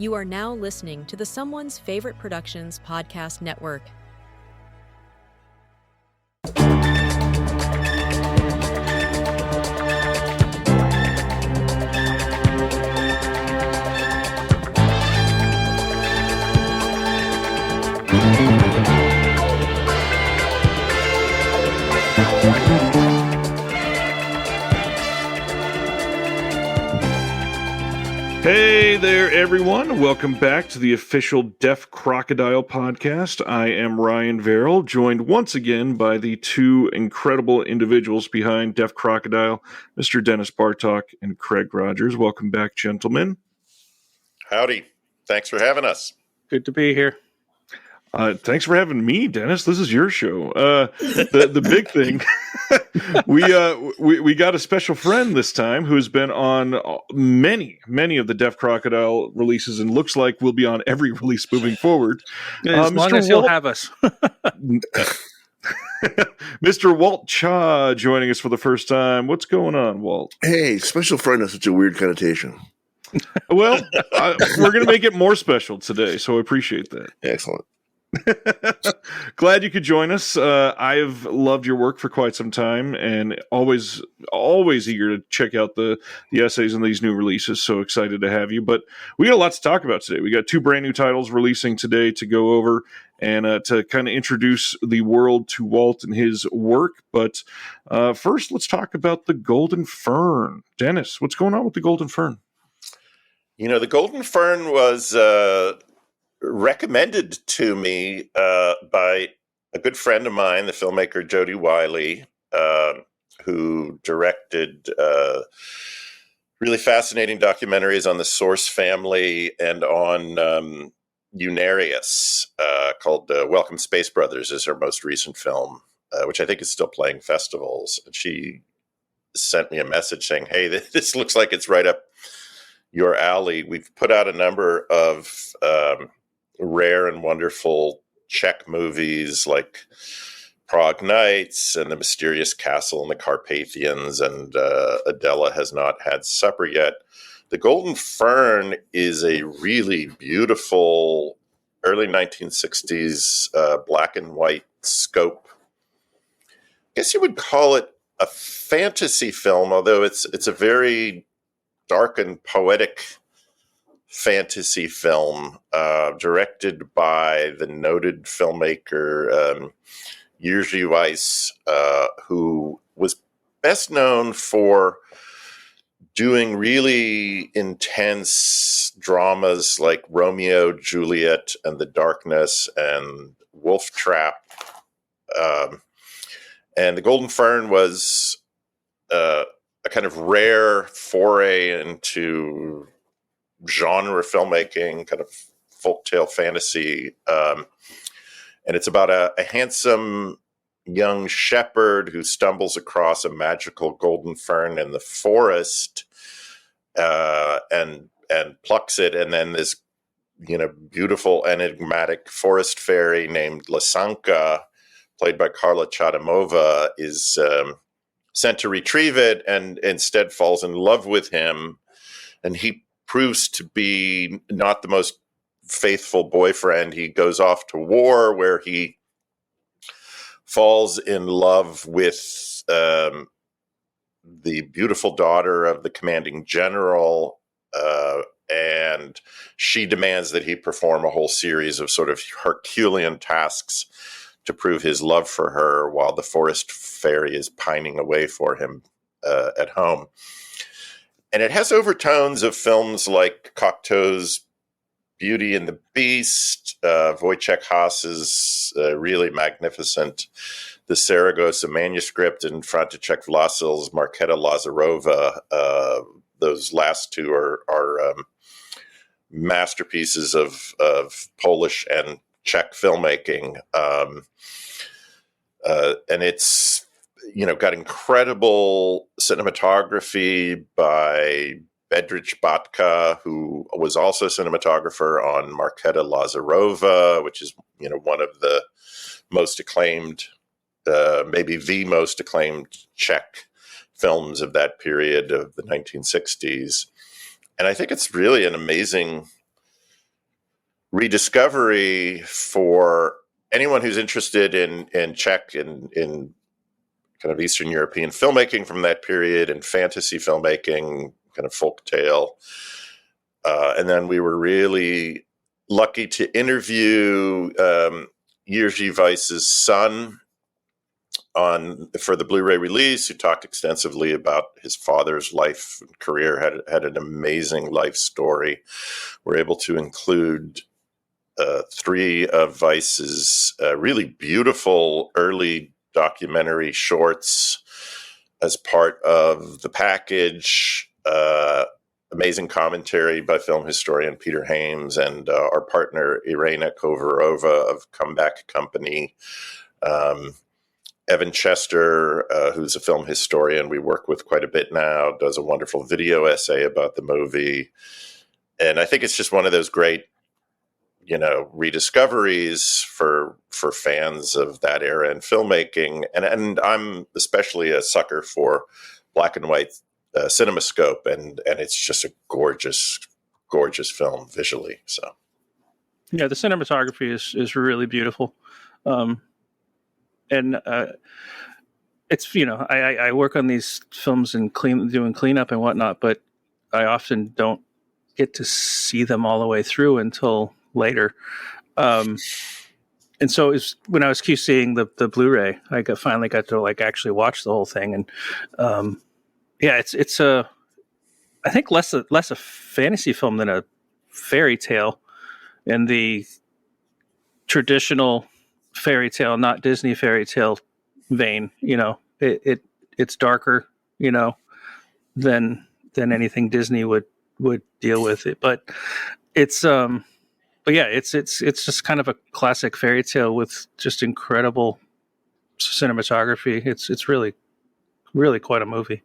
You are now listening to the Someone's Favorite Productions podcast network. Hey there, everyone. Welcome back to the official Deaf Crocodile Podcast. I am Ryan Verrill, joined once again by the two incredible individuals behind Deaf Crocodile, Mr. Dennis Bartok and Craig Rogers. Welcome back, gentlemen. Howdy. Thanks for having us. Good to be here. Thanks for having me, Dennis. This is your show. The big thing, we got a special friend this time who has been on many of the Deaf Crocodile releases and looks like will be on every release moving forward. As long as he'll have us. Mr. Walt Chaw joining us for the first time. What's going on, Walt? Hey, special friend has such a weird connotation. Well, we're going to make it more special today, so I appreciate that. Excellent. Glad you could join us. I've loved your work for quite some time and always eager to check out the essays and these new releases. So excited to have you. But we got a lot to talk about today. We got two brand new titles releasing today to go over and to kind of introduce the world to Walt and his work. But first, let's talk about the Golden Fern. Dennis, what's going on with the Golden Fern? You know, the Golden Fern was recommended to me by a good friend of mine, the filmmaker Jody Wiley, who directed really fascinating documentaries on the Source family and on Unarius, called Welcome Space Brothers is her most recent film, which I think is still playing festivals. And she sent me a message saying, hey, this looks like it's right up your alley. We've put out a number of rare and wonderful Czech movies like Prague Nights and The Mysterious Castle and the Carpathians, and Adela Has Not Had Supper Yet. The Golden Fern is a really beautiful early 1960s black and white scope. I guess you would call it a fantasy film, although it's a very dark and poetic fantasy film directed by the noted filmmaker Jerzy Weiss, who was best known for doing really intense dramas like Romeo, Juliet, and the Darkness, and Wolf Trap. And the Golden Fern was a kind of rare foray into genre filmmaking, kind of folktale fantasy. And it's about a handsome young shepherd who stumbles across a magical golden fern in the forest and plucks it. And then this, beautiful enigmatic forest fairy named Lysanka, played by Karla Chadamova, is sent to retrieve it and instead falls in love with him. And he proves to be not the most faithful boyfriend. He goes off to war where he falls in love with the beautiful daughter of the commanding general, and she demands that he perform a whole series of sort of Herculean tasks to prove his love for her while the forest fairy is pining away for him at home. And it has overtones of films like Cocteau's Beauty and the Beast, Wojciech Haas's really magnificent The Saragossa Manuscript, and František Vlasil's Markéta Lazarova. Those last two are masterpieces of Polish and Czech filmmaking. And it's got incredible cinematography by Bedřich Batka, who was also cinematographer on Markéta Lazarova, which is, one of the most acclaimed, maybe the most acclaimed Czech films of that period of the 1960s. And I think it's really an amazing rediscovery for anyone who's interested in Czech in kind of Eastern European filmmaking from that period and fantasy filmmaking, kind of folktale. And then we were really lucky to interview Jiří Weiss's son for the Blu-ray release, who talked extensively about his father's life and career, had an amazing life story. We're able to include 3 of Weiss's really beautiful early documentary shorts as part of the package. Amazing commentary by film historian Peter Hames and our partner Irena Kovarova of Comeback Company. Evan Chester, who's a film historian we work with quite a bit now, does a wonderful video essay about the movie. And I think it's just one of those great, rediscoveries for fans of that era in filmmaking. And I'm especially a sucker for black and white CinemaScope, and it's just a gorgeous, gorgeous film visually. So, yeah, the cinematography is really beautiful. And it's, I work on these films and doing cleanup and whatnot, but I often don't get to see them all the way through until later. And so when I was QCing the Blu-ray, I finally got to actually watch the whole thing. And it's I think less a fantasy film than a fairy tale in the traditional fairy tale, not Disney fairy tale vein. It's darker, than anything Disney would deal with it. But it's just kind of a classic fairy tale with just incredible cinematography. It's really, really quite a movie.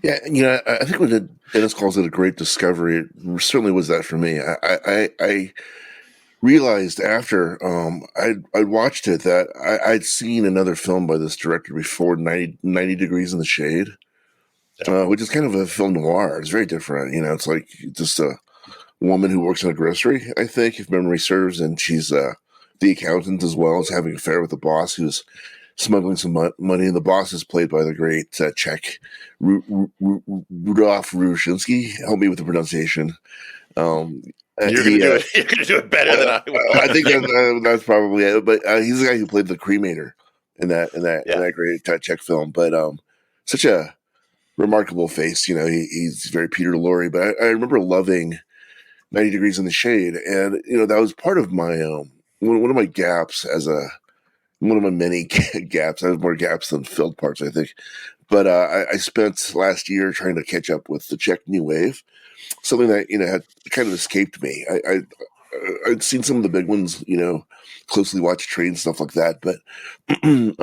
Yeah, I think when Dennis calls it a great discovery, it certainly was that for me. I realized after I'd watched it that I'd seen another film by this director before, 90 Degrees in the Shade, which is kind of a film noir. It's very different. It's like just a woman who works in a grocery, I think, if memory serves, and she's the accountant as well as having an affair with the boss who's smuggling some money, and the boss is played by the great Czech Rudolf Rushinsky. Help me with the pronunciation. You're going to do it better than I will. I think that's probably it. But he's the guy who played the cremator in that great Czech film. But such a remarkable face. He's very Peter Lorre. But I remember loving 90 Degrees in the Shade, and that was part of my one of my gaps one of my many gaps. I have more gaps than filled parts, I think. But I spent last year trying to catch up with the Czech New Wave, something that had kind of escaped me. I'd seen some of the big ones, closely watched Train, stuff like that. But in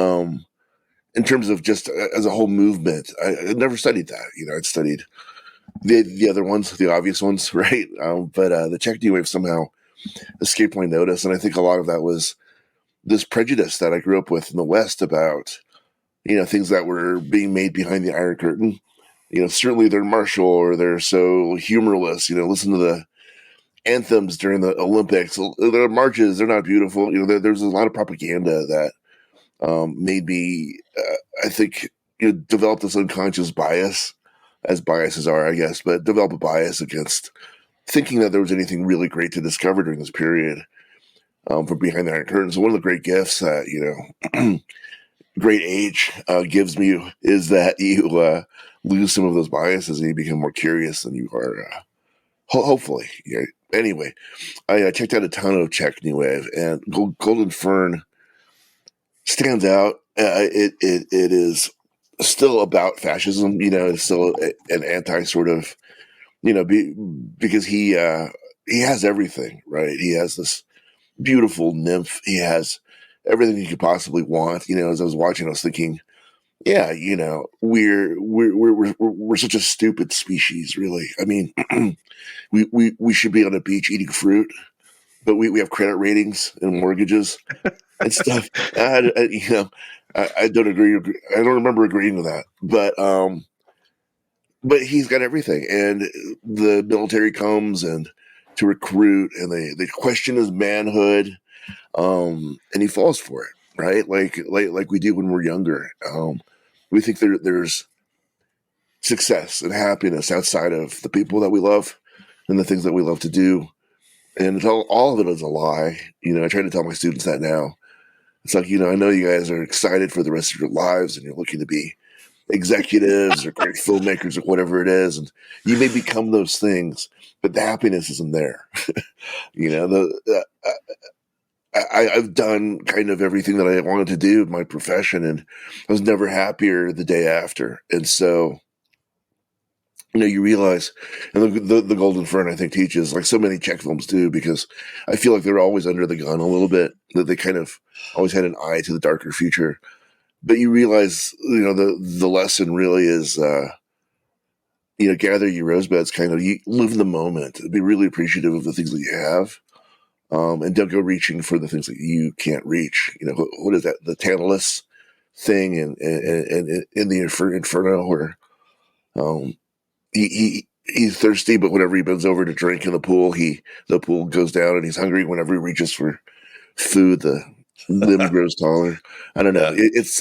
terms of just as a whole movement, I never studied that. I'd studied the other ones, the obvious ones, right? But the Czech New Wave somehow escaped my notice, and I think a lot of that was this prejudice that I grew up with in the West about, things that were being made behind the Iron Curtain. Certainly they're martial or they're so humorless. Listen to the anthems during the Olympics. The marches, they're not beautiful. There's a lot of propaganda that made me, I think, develop this unconscious bias, as biases are, I guess, but develop a bias against thinking that there was anything really great to discover during this period. From behind the Iron Curtain. So one of the great gifts that, great age gives me is that you lose some of those biases and you become more curious than you are, hopefully. Yeah. Anyway, I checked out a ton of Czech New Wave, and Golden Fern stands out. It is still about fascism, it's still an anti sort of, because he has everything, right? He has this beautiful nymph. He has everything you could possibly want. As I was watching, I was thinking, yeah, we're such a stupid species, really. I mean, we should be on a beach eating fruit, but we have credit ratings and mortgages and stuff. I don't agree. I don't remember agreeing with that, but he's got everything, and the military comes and to recruit, and they question his manhood, and he falls for it, right? Like we do when we're younger. We think there's success and happiness outside of the people that we love and the things that we love to do. And all of it is a lie. I try to tell my students that now. It's like, I know you guys are excited for the rest of your lives and you're looking to be executives or great filmmakers or whatever it is. And you may become those things, but the happiness isn't there. I've done kind of everything that I wanted to do in my profession, and I was never happier the day after. And so, you realize, and the Golden Fern, I think, teaches, like so many Czech films do, because I feel like they're always under the gun a little bit, that they kind of always had an eye to the darker future. But you realize, the lesson really is, gather your rosebuds, kind of, you live in the moment, be really appreciative of the things that you have, and don't go reaching for the things that you can't reach. What is that? The Tantalus thing in the Inferno, where, he's thirsty, but whenever he bends over to drink in the pool goes down, and he's hungry. Whenever he reaches for food, the limb grows taller. I don't know. It's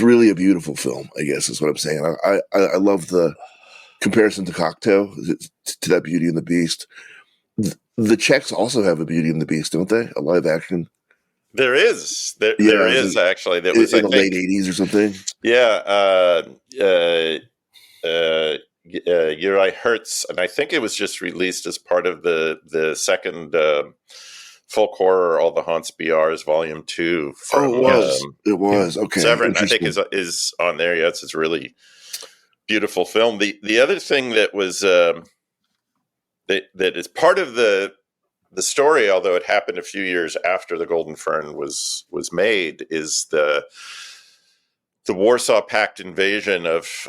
really a beautiful film, I guess is what I'm saying. I love the comparison to Cocteau, to that Beauty and the Beast. The Czechs also have a Beauty and the Beast, don't they? A live action. There is actually. That was in the late 80s or something. Yeah. Uri Hertz, and I think it was just released as part of the second folk horror, All the Haunts BRs Volume 2. From, it was. Okay. Severin, I think, is on there. Yes, it's a really beautiful film. The other thing that was that is part of the story, although it happened a few years after the Golden Fern was made, is the Warsaw Pact invasion of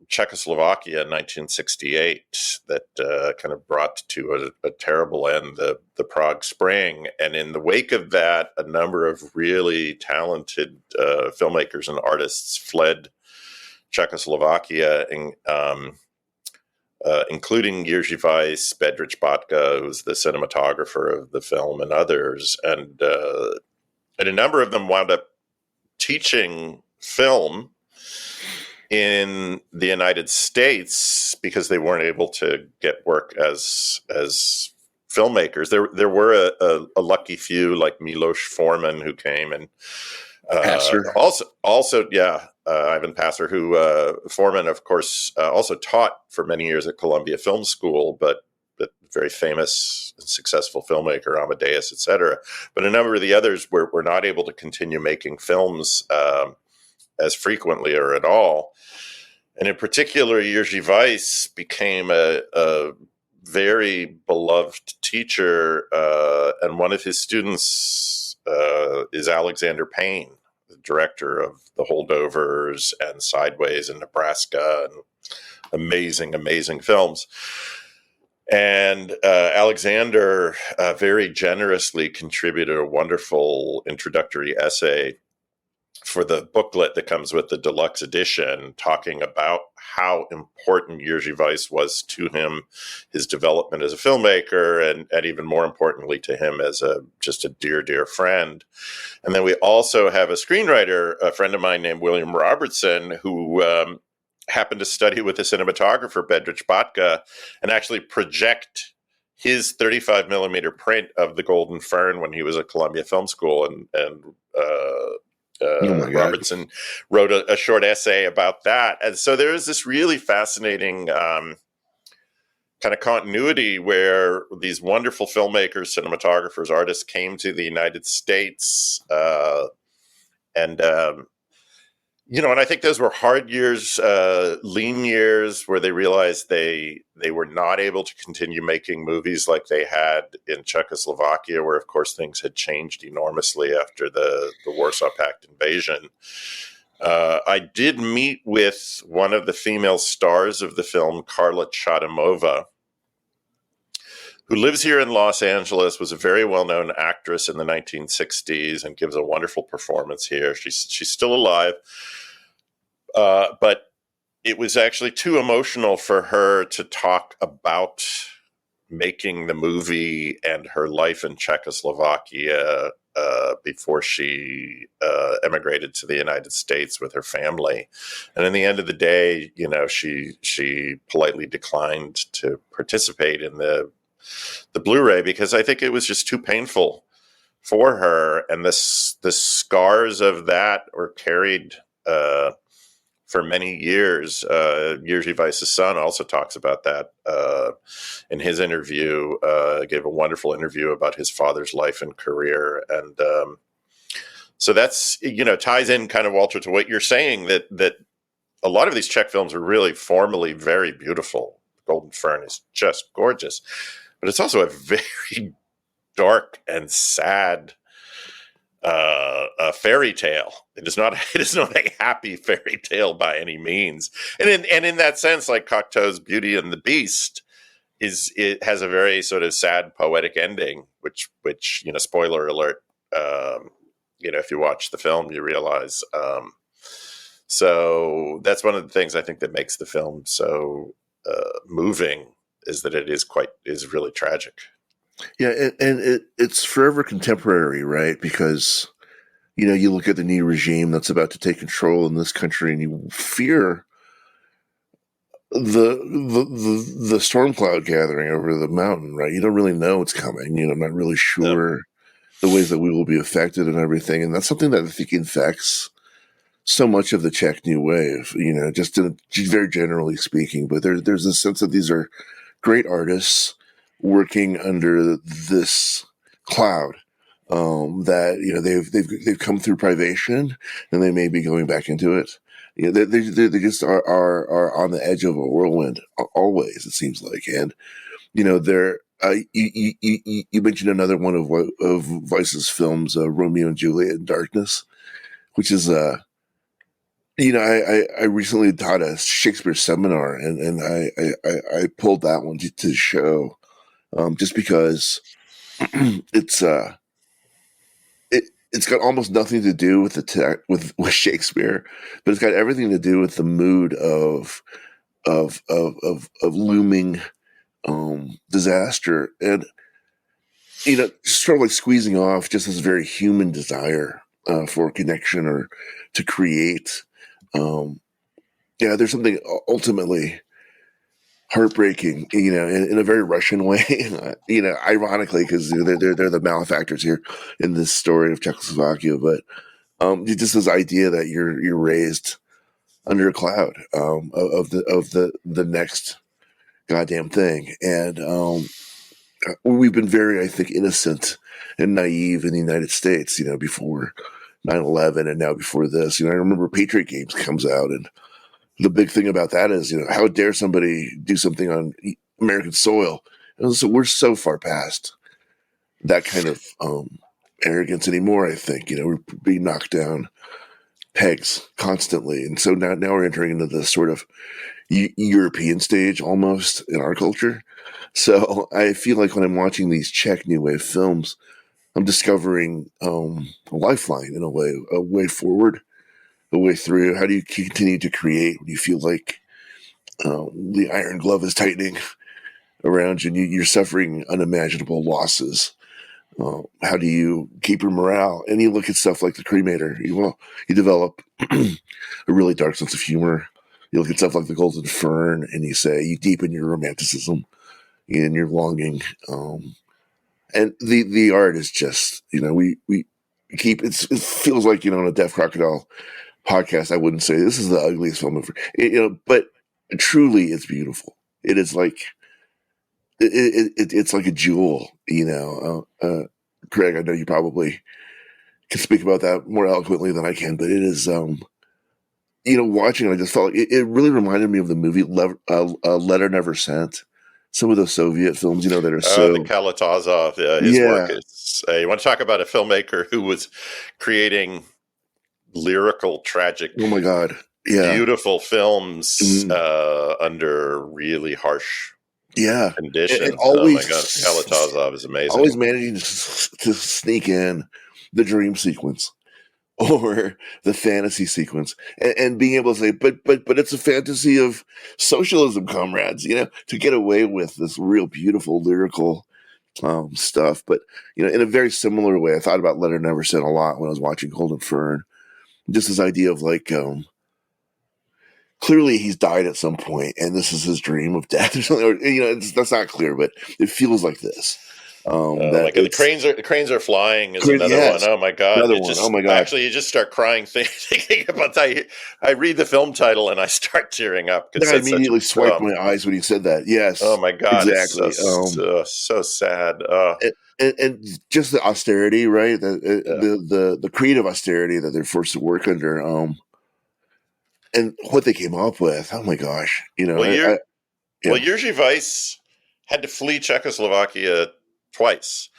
Czechoslovakia in 1968 that kind of brought to a terrible end the Prague Spring. And in the wake of that, a number of really talented filmmakers and artists fled Czechoslovakia, including Jerzy Weiss, Bedřich Batka, who's the cinematographer of the film, and others. And a number of them wound up teaching film in the United States because they weren't able to get work as filmmakers. There were a lucky few, like Miloš Forman, who came, and Ivan Passer, who Forman, of course, also taught for many years at Columbia Film School, but very famous and successful filmmaker, Amadeus, etc. But a number of the others were not able to continue making films as frequently or at all. And in particular, Jerzy Weiss became a very beloved teacher, and one of his students is Alexander Payne, the director of The Holdovers and Sideways in Nebraska, and amazing films. And Alexander very generously contributed a wonderful introductory essay for the booklet that comes with the deluxe edition, talking about how important Jerzy Weiss was to him, his development as a filmmaker, and even more importantly to him as just a dear friend. And then we also have a screenwriter, a friend of mine named William Robertson, who happened to study with the cinematographer Bedřich Batka and actually project his 35 millimeter print of The Golden Fern when he was at Columbia Film School, and Robertson wrote a short essay about that. And so there is this really fascinating kind of continuity where these wonderful filmmakers, cinematographers, artists came to the United States, and I think those were hard years, lean years, where they realized they were not able to continue making movies like they had in Czechoslovakia, where, of course, things had changed enormously after the Warsaw Pact invasion. I did meet with one of the female stars of the film, Karla Chadimova, who lives here in Los Angeles, was a very well-known actress in the 1960s and gives a wonderful performance here. She's still alive, but it was actually too emotional for her to talk about making the movie and her life in Czechoslovakia before she emigrated to the United States with her family. And in the end of the day, she politely declined to participate in the Blu-ray because I think it was just too painful for her. And the scars of that were carried for many years. Jerzy Weiss's son also talks about that in his interview. Gave a wonderful interview about his father's life and career, and so that's ties in kind of, Walter, to what you're saying, that a lot of these Czech films are really formally very beautiful. Golden Fern is just gorgeous, but it's also a very dark and sad a fairy tale. It is not a happy fairy tale by any means. And in that sense, like Cocteau's Beauty and the Beast it has a very sort of sad poetic ending, which spoiler alert, if you watch the film, you realize. So that's one of the things I think that makes the film so moving, is that it is really tragic. Yeah, and it's forever contemporary, right? Because, you look at the new regime that's about to take control in this country, and you fear the storm cloud gathering over the mountain, right? You don't really know what's coming. Not really sure the ways that we will be affected and everything. And that's something that I think infects so much of the Czech New Wave, just very generally speaking. But there's a sense that these are great artists working under this cloud, that they've come through privation, and they may be going back into it. They just are on the edge of a whirlwind always, it seems like. And they're you mentioned another one of Weiss's films, Romeo and Juliet in Darkness, which is I recently taught a Shakespeare seminar, and I pulled that one to show. Just because it's got almost nothing to do with with Shakespeare, but it's got everything to do with the mood of looming disaster, and sort of like squeezing off just this very human desire for connection or to create. There's something ultimately heartbreaking, in a very Russian way, ironically, because they're the malefactors here in this story of Czechoslovakia. But just this idea that you're raised under a cloud of the next goddamn thing, and we've been very, I think, innocent and naive in the United States, before 9/11, and now before this. I remember Patriot Games comes out, and the big thing about that is, how dare somebody do something on American soil? And so we're so far past that kind of arrogance anymore, I think. We're being knocked down pegs constantly. And so now we're entering into this sort of European stage almost in our culture. So I feel like when I'm watching these Czech New Wave films, I'm discovering a lifeline in a way forward, a way through. How do you continue to create when you feel like the iron glove is tightening around you and you're suffering unimaginable losses? How do you keep your morale? And you look at stuff like The Cremator. You develop a really dark sense of humor. You look at stuff like The Golden Fern, and you deepen your romanticism and your longing. And the art is just, we keep it feels like, on a Deaf Crocodile podcast, I wouldn't say this is the ugliest film ever, but truly it's beautiful. It is like it's like a jewel. Craig, I know you probably can speak about that more eloquently than I can, but it is watching it, I just felt like it really reminded me of the movie Letter Never Sent. Some of those Soviet films, that are so... the Kalatozov, his work is... you want to talk about a filmmaker who was creating lyrical, tragic... Oh, my God. Yeah. Beautiful films under really harsh conditions. And always, oh, my God. Kalatozov is amazing. Always managing to sneak in the dream sequence. or the fantasy sequence, and being able to say, but it's a fantasy of socialism, comrades, to get away with this real beautiful lyrical stuff. But, in a very similar way, I thought about Leonard Neverson a lot when I was watching Cold and Fern. Just this idea of like, clearly he's died at some point and this is his dream of death or something, or, that's not clear, but it feels like this. Like the cranes are flying is another one. Oh my god! Oh my god! Actually, you just start crying thinking about that. I read the film title and I start tearing up. I immediately swiped my eyes when you said that. Yes. Oh my god! Exactly. So sad. And just the austerity, right? The creative austerity that they're forced to work under. And what they came up with. Oh my gosh! Well, Jerzy Weiss had to flee Czechoslovakia twice.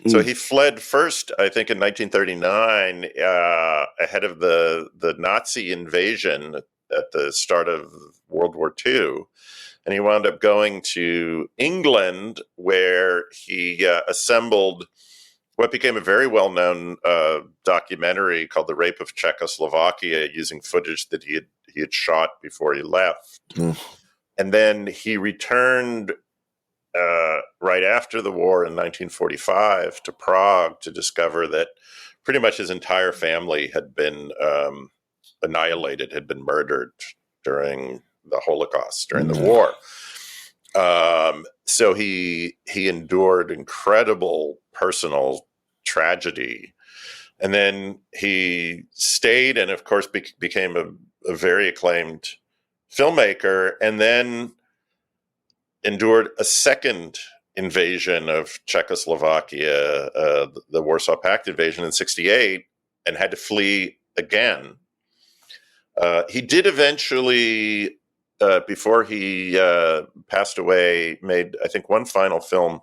So he fled first, I think, in 1939, ahead of the Nazi invasion at the start of World War II. And he wound up going to England, where he assembled what became a very well-known documentary called The Rape of Czechoslovakia, using footage that he had shot before he left. And then he returned right after the war in 1945 to Prague to discover that pretty much his entire family had been annihilated, had been murdered during the Holocaust, during the war. So he endured incredible personal tragedy. And then he stayed and, of course, became a very acclaimed filmmaker, and then endured a second invasion of Czechoslovakia, the Warsaw Pact invasion in 1968, and had to flee again. He did eventually, before he passed away, made, I think, one final film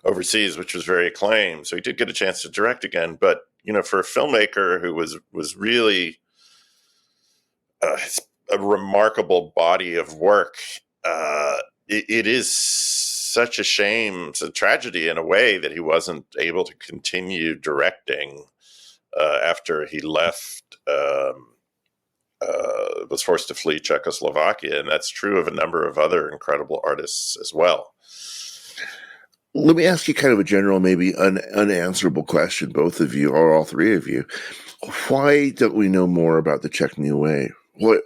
overseas, which was very acclaimed. So he did get a chance to direct again. But, for a filmmaker who was really a remarkable body of work, it is such a shame, it's a tragedy in a way, that he wasn't able to continue directing after he left, was forced to flee Czechoslovakia. And that's true of a number of other incredible artists as well. Let me ask you kind of a general, maybe unanswerable question, both of you, or all three of you. Why don't we know more about the Czech New Wave? Why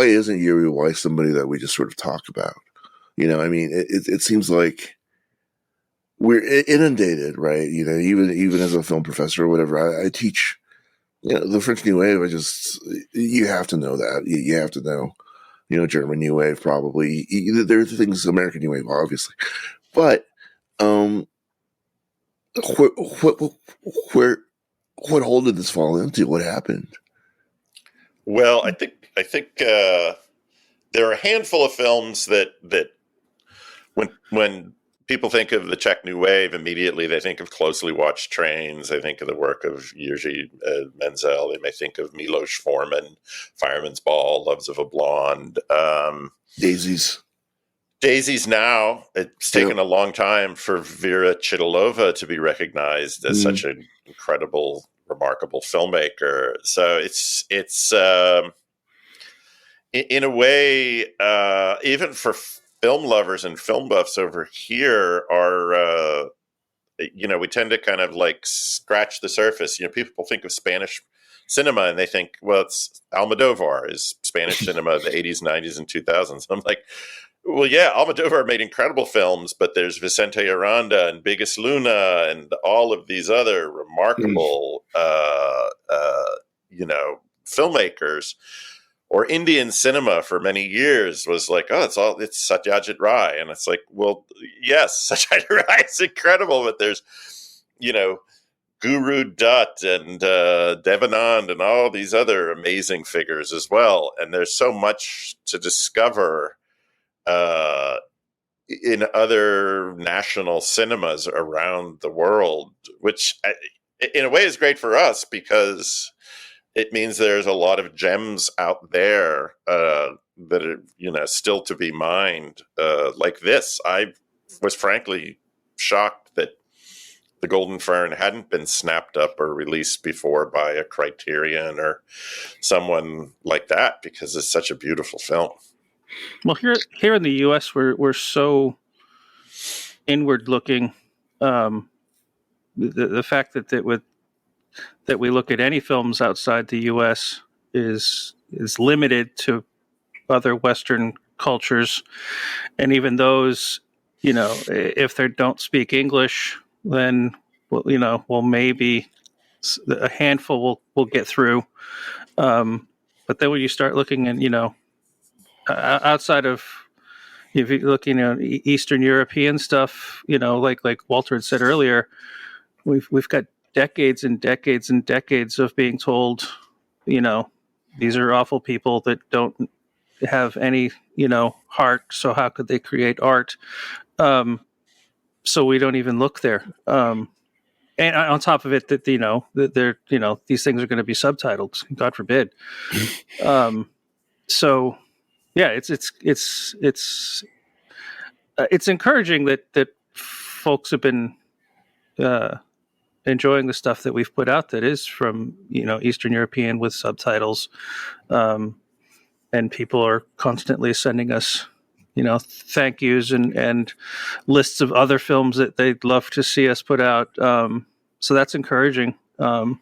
isn't Jerzy Weiss somebody that we just sort of talk about? It seems like we're inundated, right? Even as a film professor or whatever, I teach, the French New Wave. You have to know that. You have to know, German New Wave probably. There are things, American New Wave, obviously. But what hole did this fall into? What happened? Well, I think there are a handful of films that when people think of the Czech New Wave, immediately they think of Closely Watched Trains. They think of the work of Jerzy Menzel. They may think of Milos Forman, Fireman's Ball, Loves of a Blonde. Daisies now. It's taken a long time for Vera Chytilova to be recognized as such an incredible, remarkable filmmaker. So it's in a way, even for film lovers and film buffs over here, we tend to kind of like scratch the surface. People think of Spanish cinema and they think, well, it's Almodovar is Spanish cinema of the 80s, 90s, and 2000s. I'm like, well, yeah, Almodovar made incredible films, but there's Vicente Aranda and Biggest Luna and all of these other remarkable, filmmakers. Or Indian cinema for many years was like, it's Satyajit Ray. And it's like, well, yes, Satyajit Ray is incredible, but there's, Guru Dutt and Devanand and all these other amazing figures as well. And there's so much to discover in other national cinemas around the world, which in a way is great for us because it means there's a lot of gems out there that are, still to be mined. Like this, I was frankly shocked that The Golden Fern hadn't been snapped up or released before by a Criterion or someone like that, because it's such a beautiful film. Well, here in the U.S., we're so inward looking. The fact that we look at any films outside the U.S. is limited to other Western cultures, and even those, if they don't speak English, then maybe a handful will get through. But then when you start looking at outside of, if you're looking at Eastern European stuff, like Walter had said earlier, we've got decades and decades and decades of being told, these are awful people that don't have any, heart. So how could they create art? So we don't even look there. And on top of it, that they're these things are going to be subtitled. God forbid. So yeah, it's encouraging that folks have been enjoying the stuff that we've put out that is from Eastern European with subtitles, and people are constantly sending us thank yous and lists of other films that they'd love to see us put out. So that's encouraging. And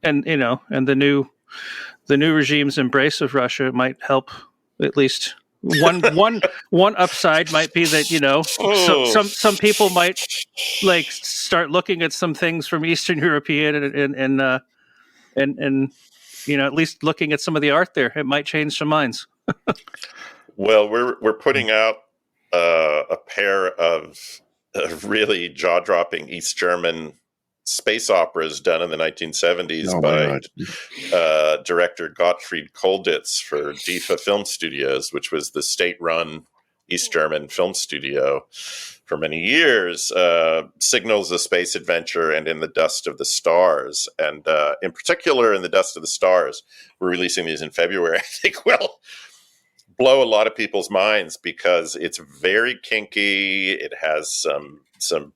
the new regime's embrace of Russia might help. At least one upside might be that some people might like start looking at some things from Eastern European and at least looking at some of the art there. It might change some minds. Well, we're putting out a pair of really jaw-dropping East German space operas done in the 1970s by director Gottfried Kolditz for DIFA Film Studios, which was the state-run East German film studio for many years. Signals a Space Adventure and In the Dust of the Stars. And in particular, In the Dust of the Stars, we're releasing these in February, I think will blow a lot of people's minds because it's very kinky. It has some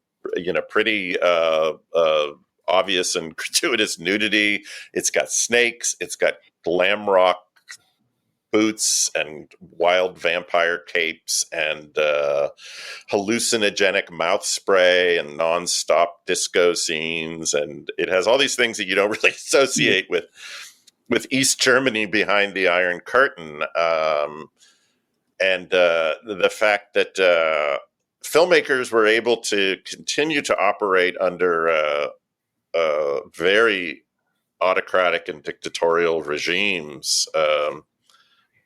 pretty obvious and gratuitous nudity. It's got snakes. It's got glam rock boots and wild vampire capes and hallucinogenic mouth spray and nonstop disco scenes. And it has all these things that you don't really associate with East Germany behind the Iron Curtain. And the fact that filmmakers were able to continue to operate under very autocratic and dictatorial regimes.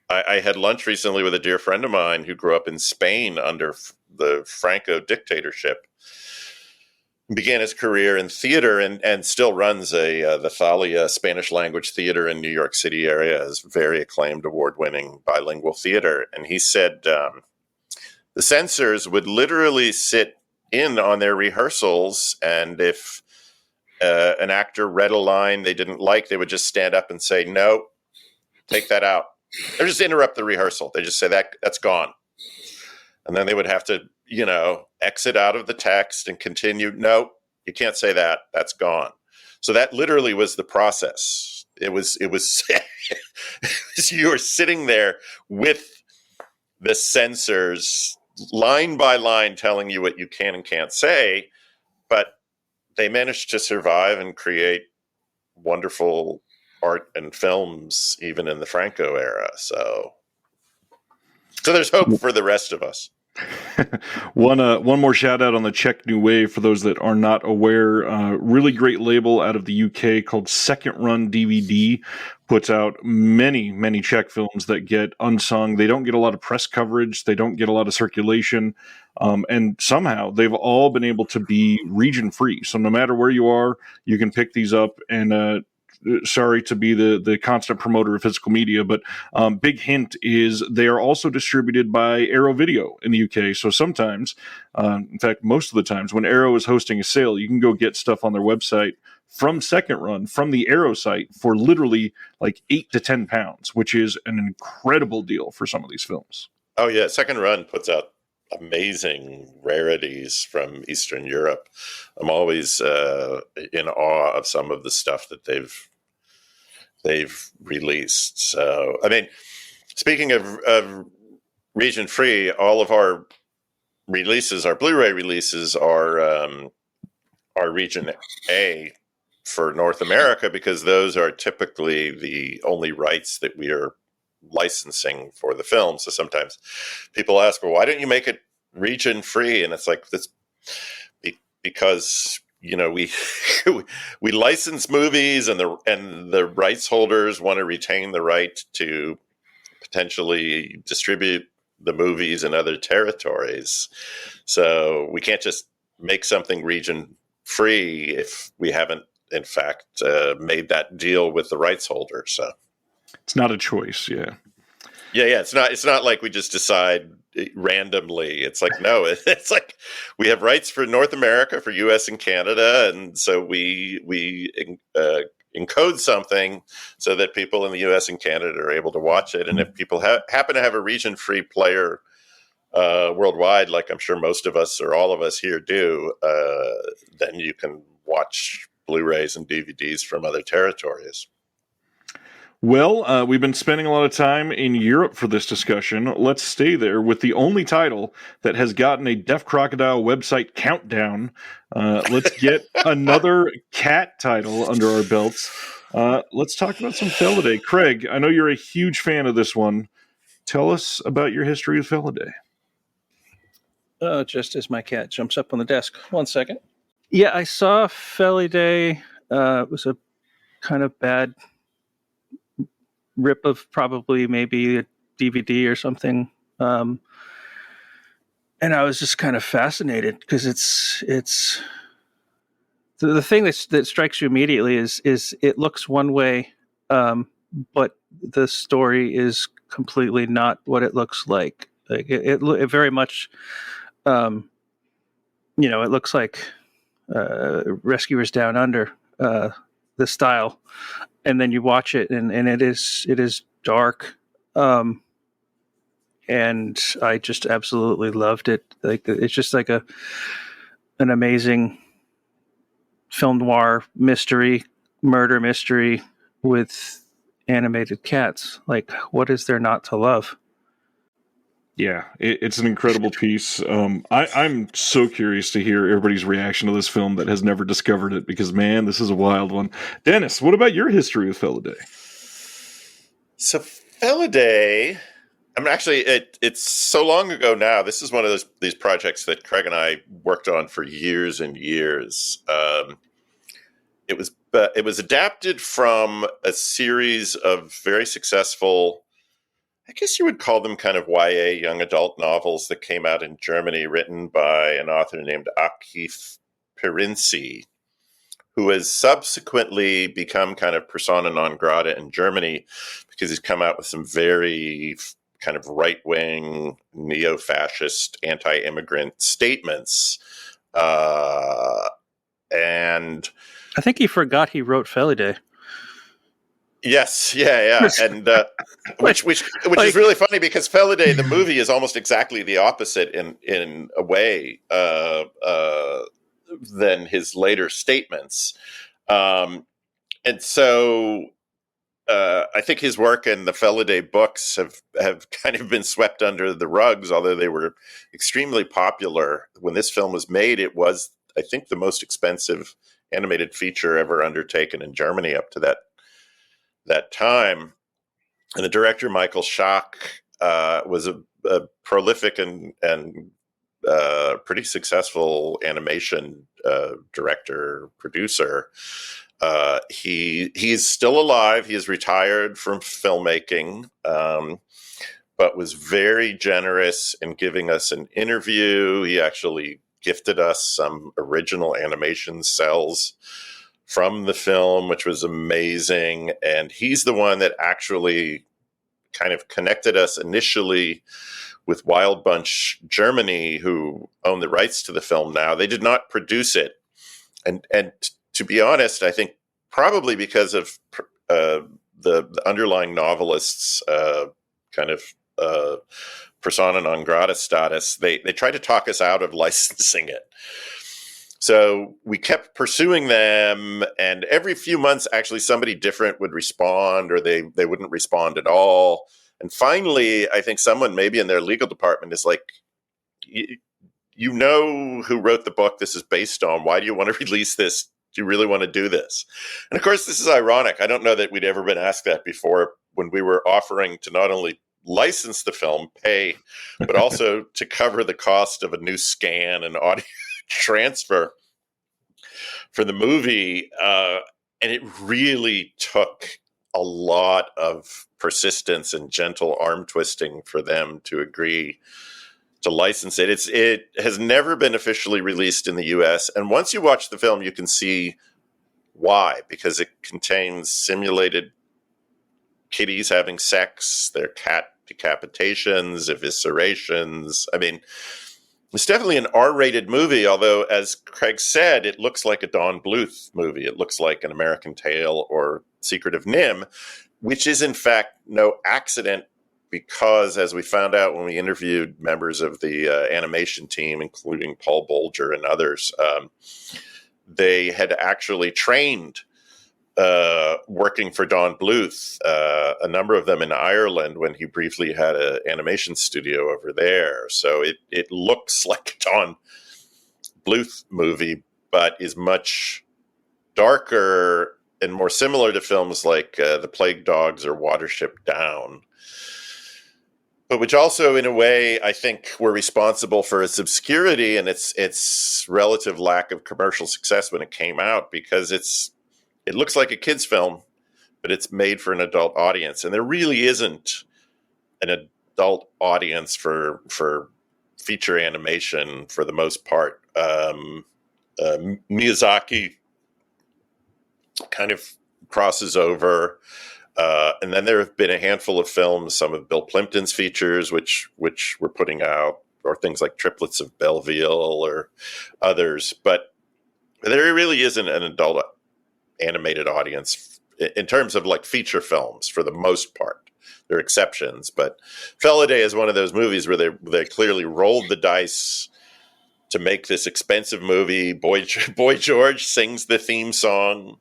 I had lunch recently with a dear friend of mine who grew up in Spain under the Franco dictatorship. Began his career in theater and still runs the Thalia Spanish language theater in New York City area. Is very acclaimed, award-winning bilingual theater. And he said the censors would literally sit in on their rehearsals, and if an actor read a line they didn't like, they would just stand up and say, "No, take that out." They just interrupt the rehearsal. They just say that's gone. And then they would have to, exit out of the text and continue. No, you can't say that. That's gone. So that literally was the process. It was you were sitting there with the censors line by line telling you what you can and can't say, but they managed to survive and create wonderful art and films even in the Franco era. So there's hope for the rest of us. One more shout out on the Czech New Wave for those that are not aware. Really great label out of the UK called Second Run DVD. Puts out many Czech films that get unsung. They don't get a lot of press coverage. They don't get a lot of circulation. And somehow they've all been able to be region free. So no matter where you are, you can pick these up. And sorry to be the constant promoter of physical media, but big hint is they are also distributed by Arrow Video in the UK. So sometimes, in fact, most of the times when Arrow is hosting a sale, you can go get stuff on their website from Second Run, from the Arrow site for literally like £8 to £10, which is an incredible deal for some of these films. Oh yeah. Second Run puts out amazing rarities from Eastern Europe. I'm always in awe of some of the stuff that they've released. So, I mean, speaking of region free, all of our releases, our Blu-ray releases, are region A for North America, because those are typically the only rights that we are licensing for the film. So sometimes people ask, well, why don't you make it region free? And it's like, this because we we license movies, and the rights holders want to retain the right to potentially distribute the movies in other territories. So we can't just make something region free if we haven't, in fact, made that deal with the rights holder. So it's not a choice. Yeah. It's not like we just decide randomly. It's like, no, it's like we have rights for North America, for US and Canada. And so we encode something so that people in the US and Canada are able to watch it. And if people happen to have a region free player worldwide, like I'm sure most of us or all of us here do, then you can watch Blu-rays and DVDs from other territories. Well, we've been spending a lot of time in Europe for this discussion. Let's stay there with the only title that has gotten a Deaf Crocodile website countdown. Let's get another cat title under our belts. Let's talk about some Felidae. Craig, I know you're a huge fan of this one. Tell us about your history with Felidae. Just as my cat jumps up on the desk. 1 second. Yeah, I saw Felidae. It was a kind of bad rip of probably maybe a DVD or something. And I was just kind of fascinated because it's the thing that strikes you immediately is it looks one way, but the story is completely not what it looks like. Like it very much, it looks like Rescuers Down Under, the style. And then you watch it, and it is dark, and I just absolutely loved it. Like it's just like an amazing film noir murder mystery with animated cats. Like, what is there not to love? Yeah, it's an incredible piece. I'm so curious to hear everybody's reaction to this film that has never discovered it, because, man, this is a wild one. Dennis, what about your history with Felidae? So Felidae, I mean, actually, it's so long ago now. This is one of these projects that Craig and I worked on for years and years. It was adapted from a series of very successful, I guess you would call them kind of YA young adult novels that came out in Germany, written by an author named Akif Pirinci, who has subsequently become kind of persona non grata in Germany because he's come out with some very kind of right-wing, neo-fascist, anti-immigrant statements. And I think he forgot he wrote Felidae. Yes, yeah, and which is really funny, because Felidae, the movie, is almost exactly the opposite in a way than his later statements, and so I think his work and the Felidae books have kind of been swept under the rugs, although they were extremely popular when this film was made. It was, I think, the most expensive animated feature ever undertaken in Germany up to that time. And the director, Michael Schack, was a prolific and pretty successful animation director, producer. He's still alive. He is retired from filmmaking, but was very generous in giving us an interview. He actually gifted us some original animation cells from the film, which was amazing. And he's the one that actually kind of connected us initially with Wild Bunch Germany, who own the rights to the film now. They did not produce it. And to be honest, I think probably because of the underlying novelist's kind of persona non grata status, they tried to talk us out of licensing it. So we kept pursuing them, and every few months, actually, somebody different would respond, or they wouldn't respond at all. And finally, I think someone maybe in their legal department is like, you know who wrote the book this is based on. Why do you want to release this? Do you really want to do this? And of course, this is ironic. I don't know that we'd ever been asked that before when we were offering to not only license the film, pay, but also to cover the cost of a new scan and audio transfer for the movie. And it really took a lot of persistence and gentle arm twisting for them to agree to license it. It has never been officially released in the US. And once you watch the film, you can see why, because it contains simulated kitties having sex, their cat decapitations, eviscerations. I mean, it's definitely an R-rated movie, although, as Craig said, it looks like a Don Bluth movie. It looks like An American Tail or Secret of Nim, which is, in fact, no accident because, as we found out when we interviewed members of the animation team, including Paul Bolger and others, they had actually trained working for Don Bluth, a number of them in Ireland when he briefly had an animation studio over there. So it looks like a Don Bluth movie, but is much darker and more similar to films like The Plague Dogs or Watership Down, but which also, in a way, I think were responsible for its obscurity and its relative lack of commercial success when it came out, because it looks like a kid's film, but it's made for an adult audience. And there really isn't an adult audience for feature animation for the most part. Miyazaki kind of crosses over. And then there have been a handful of films, some of Bill Plimpton's features, which we're putting out, or things like Triplets of Belleville or others. But there really isn't an adult animated audience in terms of like feature films for the most part. There are exceptions, but Felidae is one of those movies where they clearly rolled the dice to make this expensive movie. Boy George sings the theme song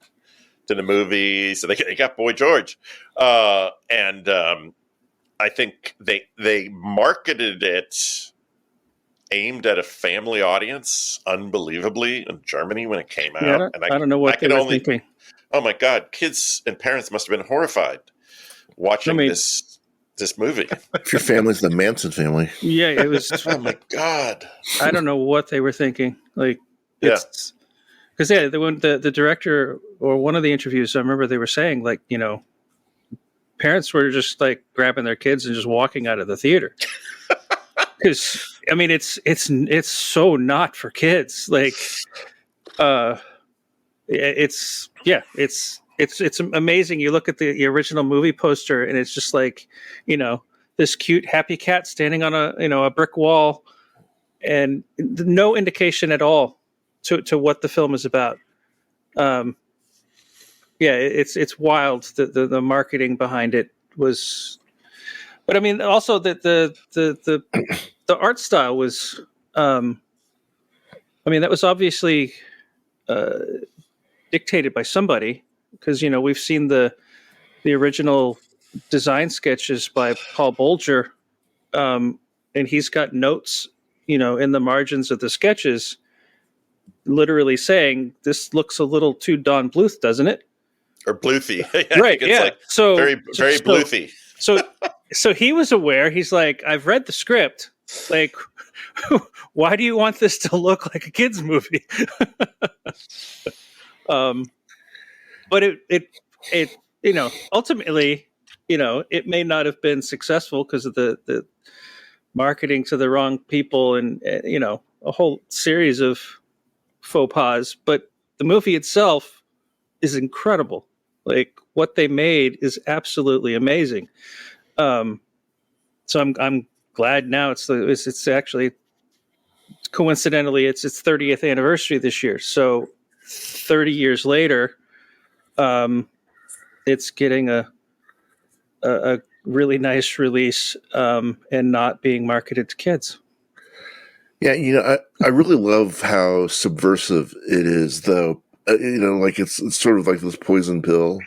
to the movie, so they got Boy George, and I think they marketed it aimed at a family audience unbelievably in Germany when it came out. Yeah, I don't know what they were thinking. Oh my God, kids and parents must have been horrified watching this movie. If your family's the Manson family. Yeah, it was. Oh my God. I don't know what they were thinking. Like, it's because the director or one of the interviews, I remember they were saying, like, you know, parents were just like grabbing their kids and just walking out of the theater. Because I mean, it's so not for kids. Like, it's amazing. You look at the original movie poster, and it's just like, you know, this cute happy cat standing on a brick wall, and no indication at all to what the film is about. It's wild. The marketing behind it was. But I mean, also the art style was, I mean, that was obviously dictated by somebody, because, you know, we've seen the original design sketches by Paul Bolger, and he's got notes, you know, in the margins of the sketches, literally saying, "This looks a little too Don Bluth, doesn't it?" Or Bluthy, right? Yeah. Like so very Bluthy. So he was aware. He's like, I've read the script. Like, why do you want this to look like a kid's movie? But it you know, ultimately, you know, it may not have been successful because of the marketing to the wrong people and you know, a whole series of faux pas. But the movie itself is incredible. Like, what they made is absolutely amazing. So I'm glad now it's actually, coincidentally, it's its 30th anniversary this year. So 30 years later, it's getting a really nice release, and not being marketed to kids. Yeah, I really love how subversive it is, though. Like it's sort of like this poison pill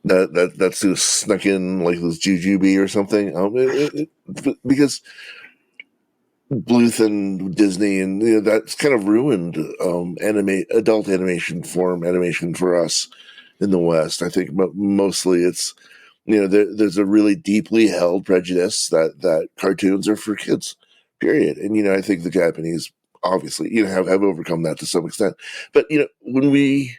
that's sort of snuck in like this jujube or something. Because Bluth and Disney and that's kind of ruined adult animation for us in the West. I think mostly it's there's a really deeply held prejudice that cartoons are for kids, period. And I think the Japanese obviously have overcome that to some extent. But when we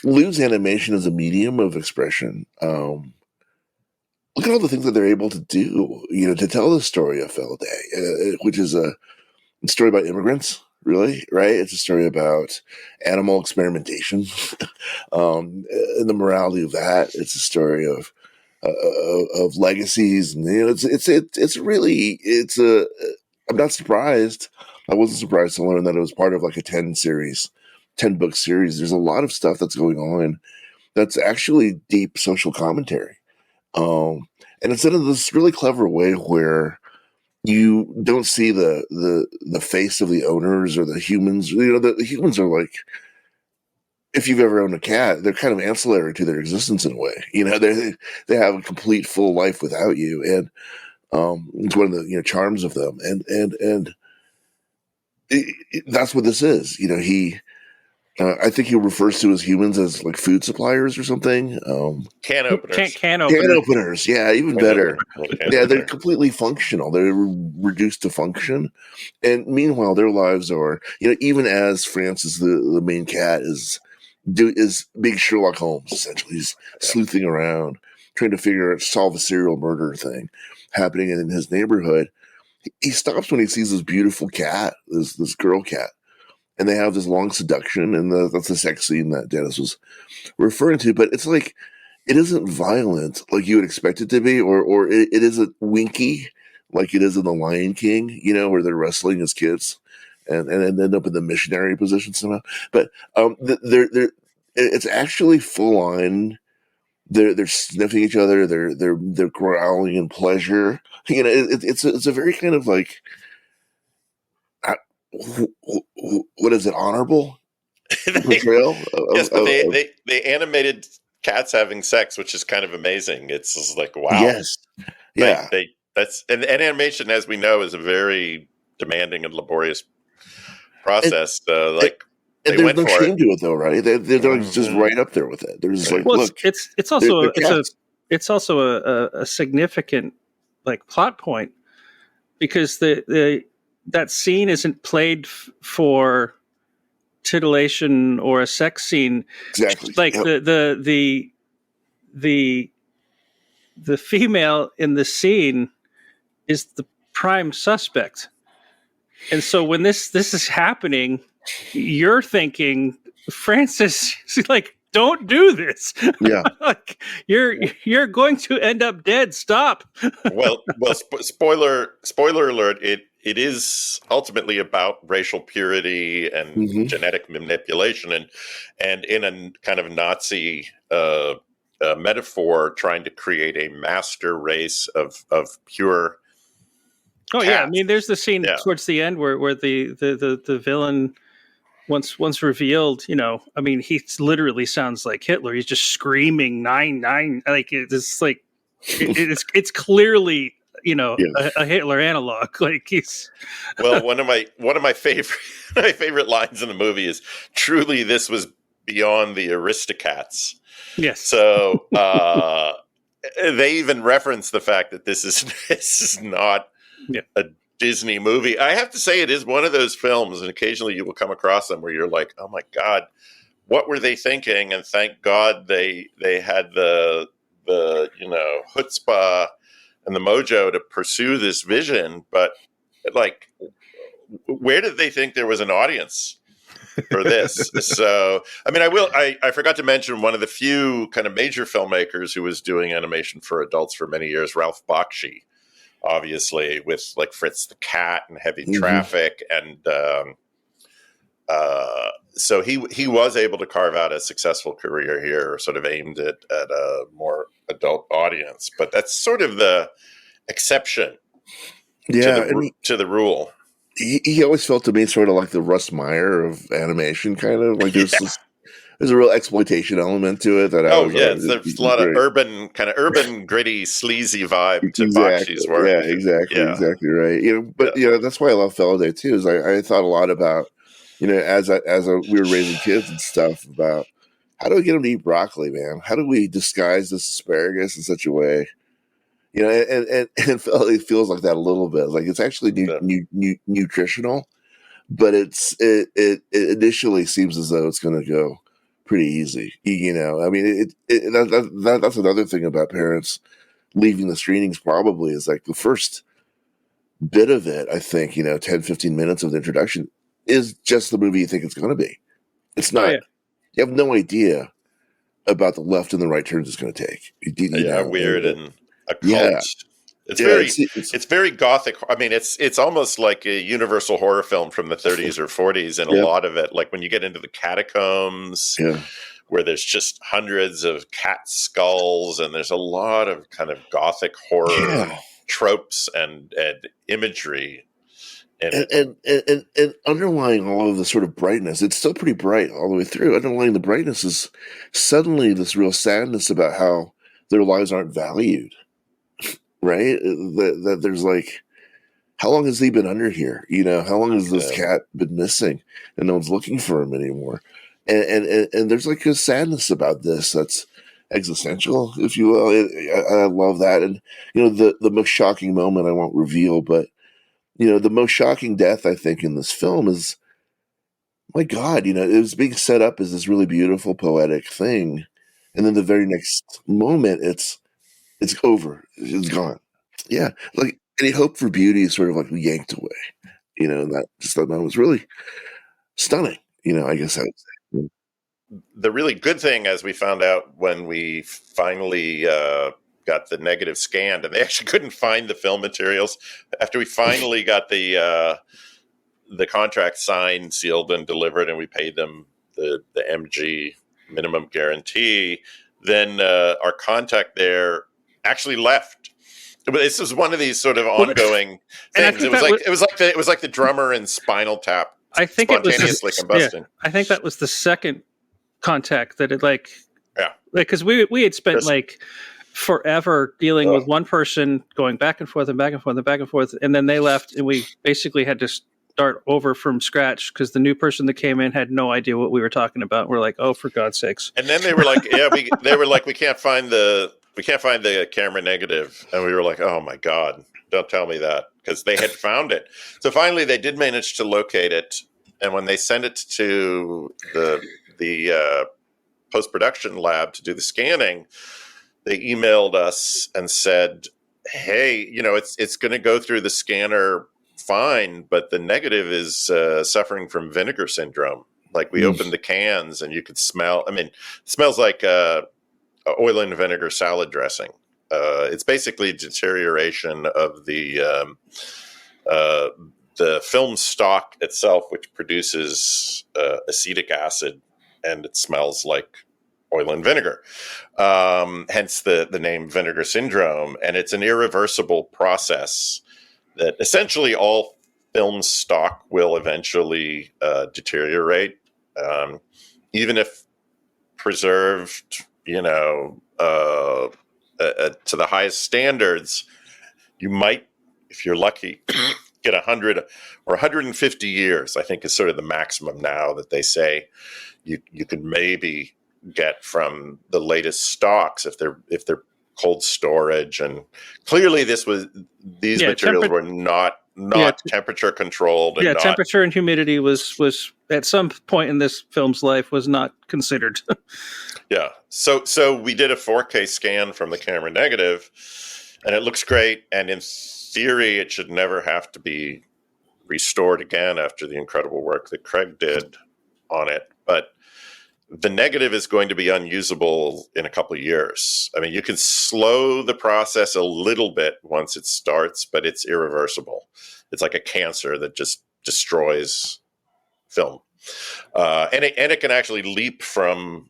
lose animation as a medium of expression, look at all the things that they're able to do, to tell the story of Felidae, which is a story about immigrants, really, right? It's a story about animal experimentation, and the morality of that. It's a story of legacies, and I'm not surprised. I wasn't surprised to learn that it was part of like a 10 book series. There's a lot of stuff that's going on that's actually deep social commentary. And it's in this really clever way where you don't see the face of the owners or the humans. The humans are like, if you've ever owned a cat, they're kind of ancillary to their existence in a way. They have a complete full life without you, and it's one of the charms of them. And that's what this is. I think he refers to as humans as like food suppliers or something. Can openers. Can openers. Can openers. Yeah, even better. Yeah, they're completely functional. They're reduced to function. And meanwhile, their lives are, even as Francis, the main cat, is being Sherlock Holmes, essentially. He's sleuthing around, trying to solve a serial murder thing happening in his neighborhood. He stops when he sees this beautiful cat, this girl cat. And they have this long seduction, and that's the sex scene that Dennis was referring to. But it's like, it isn't violent like you would expect it to be, or it isn't winky like it is in The Lion King, where they're wrestling as kids and end up in the missionary position somehow. But it's actually full on. They're sniffing each other. They're growling in pleasure. It's a very kind of like. What is it? Honorable portrayal? They animated cats having sex, which is kind of amazing. It's just like, wow. Yes. Yeah. And animation, as we know, is a very demanding and laborious process. And there's no shame to it, though, right? They're just right up there with it. They're just like, look. It's also a significant like plot point, because that scene isn't played for titillation or a sex scene. Exactly. Like the female in the scene is the prime suspect. And so when this is happening, you're thinking, Francis, like, don't do this. Yeah. Like, you're going to end up dead. Stop. well, spoiler alert. It is ultimately about racial purity and genetic manipulation, and in a kind of Nazi metaphor, trying to create a master race of pure. Oh cats. yeah, I mean, there's the scene towards the end where the villain, once revealed, I mean, he literally sounds like Hitler. He's just screaming 9-9, like it's like it's clearly. A Hitler analog. Like he's one of my favorite lines in the movie is, "Truly, this was beyond the Aristocats." Yes. So they even reference the fact that this is not a Disney movie. I have to say, it is one of those films, and occasionally you will come across them where you're like, "Oh my God, what were they thinking?" And thank God they had the chutzpah and the mojo to pursue this vision. But like, where did they think there was an audience for this? So, I mean, I forgot to mention one of the few kind of major filmmakers who was doing animation for adults for many years, Ralph Bakshi, obviously, with like Fritz the Cat and Heavy Traffic and So he was able to carve out a successful career here, sort of aimed at a more adult audience. But that's sort of the exception to the rule. He always felt to me sort of like the Russ Meyer of animation, kind of like there's a real exploitation element to it. That there's a lot of urban, gritty, sleazy vibe to Bakshi's work. Yeah, exactly right. But that's why I love Felidae too. Is I thought a lot about as we were raising kids and stuff about how do we get them to eat broccoli, man? How do we disguise this asparagus in such a way? And it feels like that a little bit. Like it's actually nutritional, but it initially seems as though it's going to go pretty easy. I mean, that's another thing about parents leaving the screenings probably is like the first bit of it, I think, 10, 15 minutes of the introduction is just the movie you think it's going to be. It's not. Oh, yeah. You have no idea about the left and the right turns it's going to take. Weird and occult. Yeah. It's very gothic. I mean, it's almost like a universal horror film from the 30s or 40s, and a lot of it, like when you get into the catacombs, where there's just hundreds of cat skulls, and there's a lot of kind of gothic horror tropes and imagery. And underlying all of the sort of brightness, it's still pretty bright all the way through. Underlying the brightness is suddenly this real sadness about how their lives aren't valued. Right? That there's like, how long has he been under here? How long has this cat been missing? And no one's looking for him anymore. And there's like a sadness about this that's existential, if you will. I love that. And, the most shocking moment I won't reveal, but, the most shocking death, I think, in this film is, my God, it was being set up as this really beautiful, poetic thing. And then the very next moment, it's over. It's gone. Yeah. Like any hope for beauty is sort of like yanked away, and that was really stunning, I guess I would say. The really good thing, as we found out when we finally got the negative scanned, and they actually couldn't find the film materials after we finally got the contract signed, sealed, and delivered, and we paid them the MG minimum guarantee. Then our contact there actually left. But this was one of these sort of ongoing things. It was like the drummer in Spinal Tap. I think spontaneously combusting. Yeah, I think that was the second contact that it because we had spent forever dealing with one person going back and forth and back and forth and back and forth, and then they left, and we basically had to start over from scratch because the new person that came in had no idea what we were talking about. We're like, oh, for God's sakes! And then they were like, we can't find the camera negative, and we were like, oh my God, don't tell me that, because they had found it. So finally, they did manage to locate it, and when they sent it to the post-production lab to do the scanning, they emailed us and said, hey, it's going to go through the scanner fine, but the negative is suffering from vinegar syndrome. Like we opened the cans and you could smell, it smells like oil and vinegar salad dressing. It's basically deterioration of the film stock itself, which produces acetic acid, and it smells like oil and vinegar. Hence the name vinegar syndrome. And it's an irreversible process that essentially all film stock will eventually deteriorate, even if preserved, to the highest standards. You might, if you're lucky, get 100 or 150 years, I think is sort of the maximum now that they say you could maybe get from the latest stocks if they're cold storage. And clearly these materials were not temperature controlled. And temperature and humidity was at some point in this film's life was not considered. Yeah. So we did a 4K scan from the camera negative, and it looks great. And in theory, it should never have to be restored again after the incredible work that Craig did on it. But the negative is going to be unusable in a couple of years. You can slow the process a little bit once it starts, but it's irreversible. It's like a cancer that just destroys film. And it can actually leap from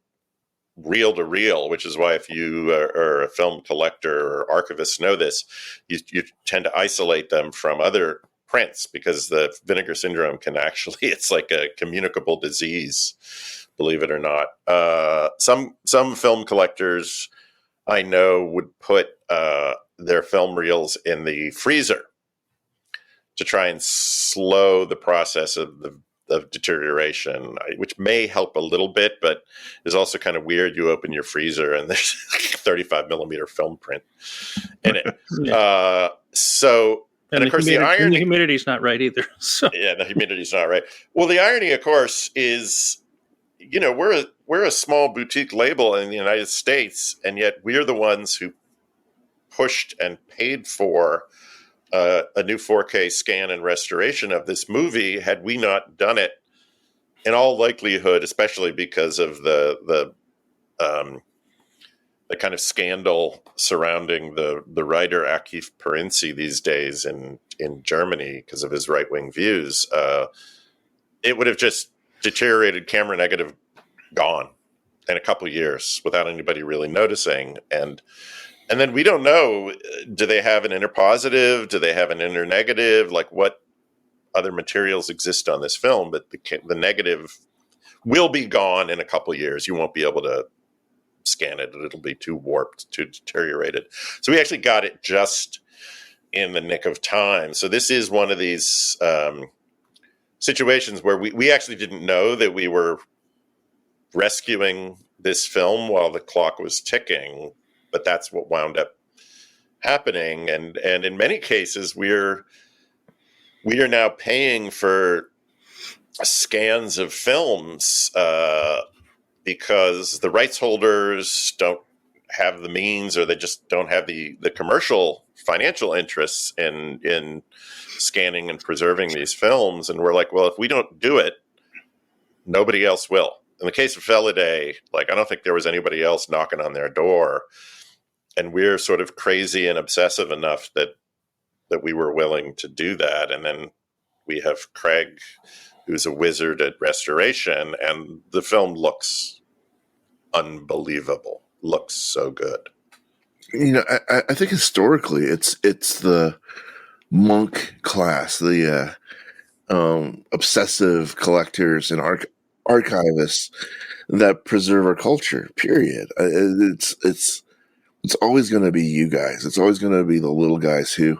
reel to reel, which is why if you are a film collector or archivist know this, you tend to isolate them from other prints, because the vinegar syndrome can actually, it's like a communicable disease, believe it or not. Some film collectors I know would put their film reels in the freezer to try and slow the process of deterioration, which may help a little bit, but is also kind of weird. You open your freezer and there's 35 millimeter film print in it. Yeah. And of course, the irony, the humidity's not right either. So yeah, the humidity's not right. Well, the irony, of course, is, we're a small boutique label in the United States, and yet we're the ones who pushed and paid for a new 4K scan and restoration of this movie. Had we not done it, in all likelihood, especially because of the kind of scandal surrounding the writer Akif Perinci these days in Germany because of his right-wing views, it would have just deteriorated, camera negative, gone in a couple of years without anybody really noticing. And then we don't know, do they have an inner positive? Do they have an inner negative? Like, what other materials exist on this film? But the negative will be gone in a couple of years. You won't be able to scan it. It'll be too warped, too deteriorated. So we actually got it just in the nick of time. So this is one of these situations where we actually didn't know that we were rescuing this film while the clock was ticking. But that's what wound up happening, and in many cases, we are now paying for scans of films because the rights holders don't have the means, or they just don't have the commercial financial interests in scanning and preserving these films. And we're like, well, if we don't do it, nobody else will. In the case of Felidae, like, I don't think there was anybody else knocking on their door. And we're sort of crazy and obsessive enough that we were willing to do that. And then we have Craig, who's a wizard at restoration, and the film looks unbelievable. Looks so good. I think historically it's the monk class, the obsessive collectors and archivists that preserve our culture, period. It's always going to be you guys. It's always going to be the little guys who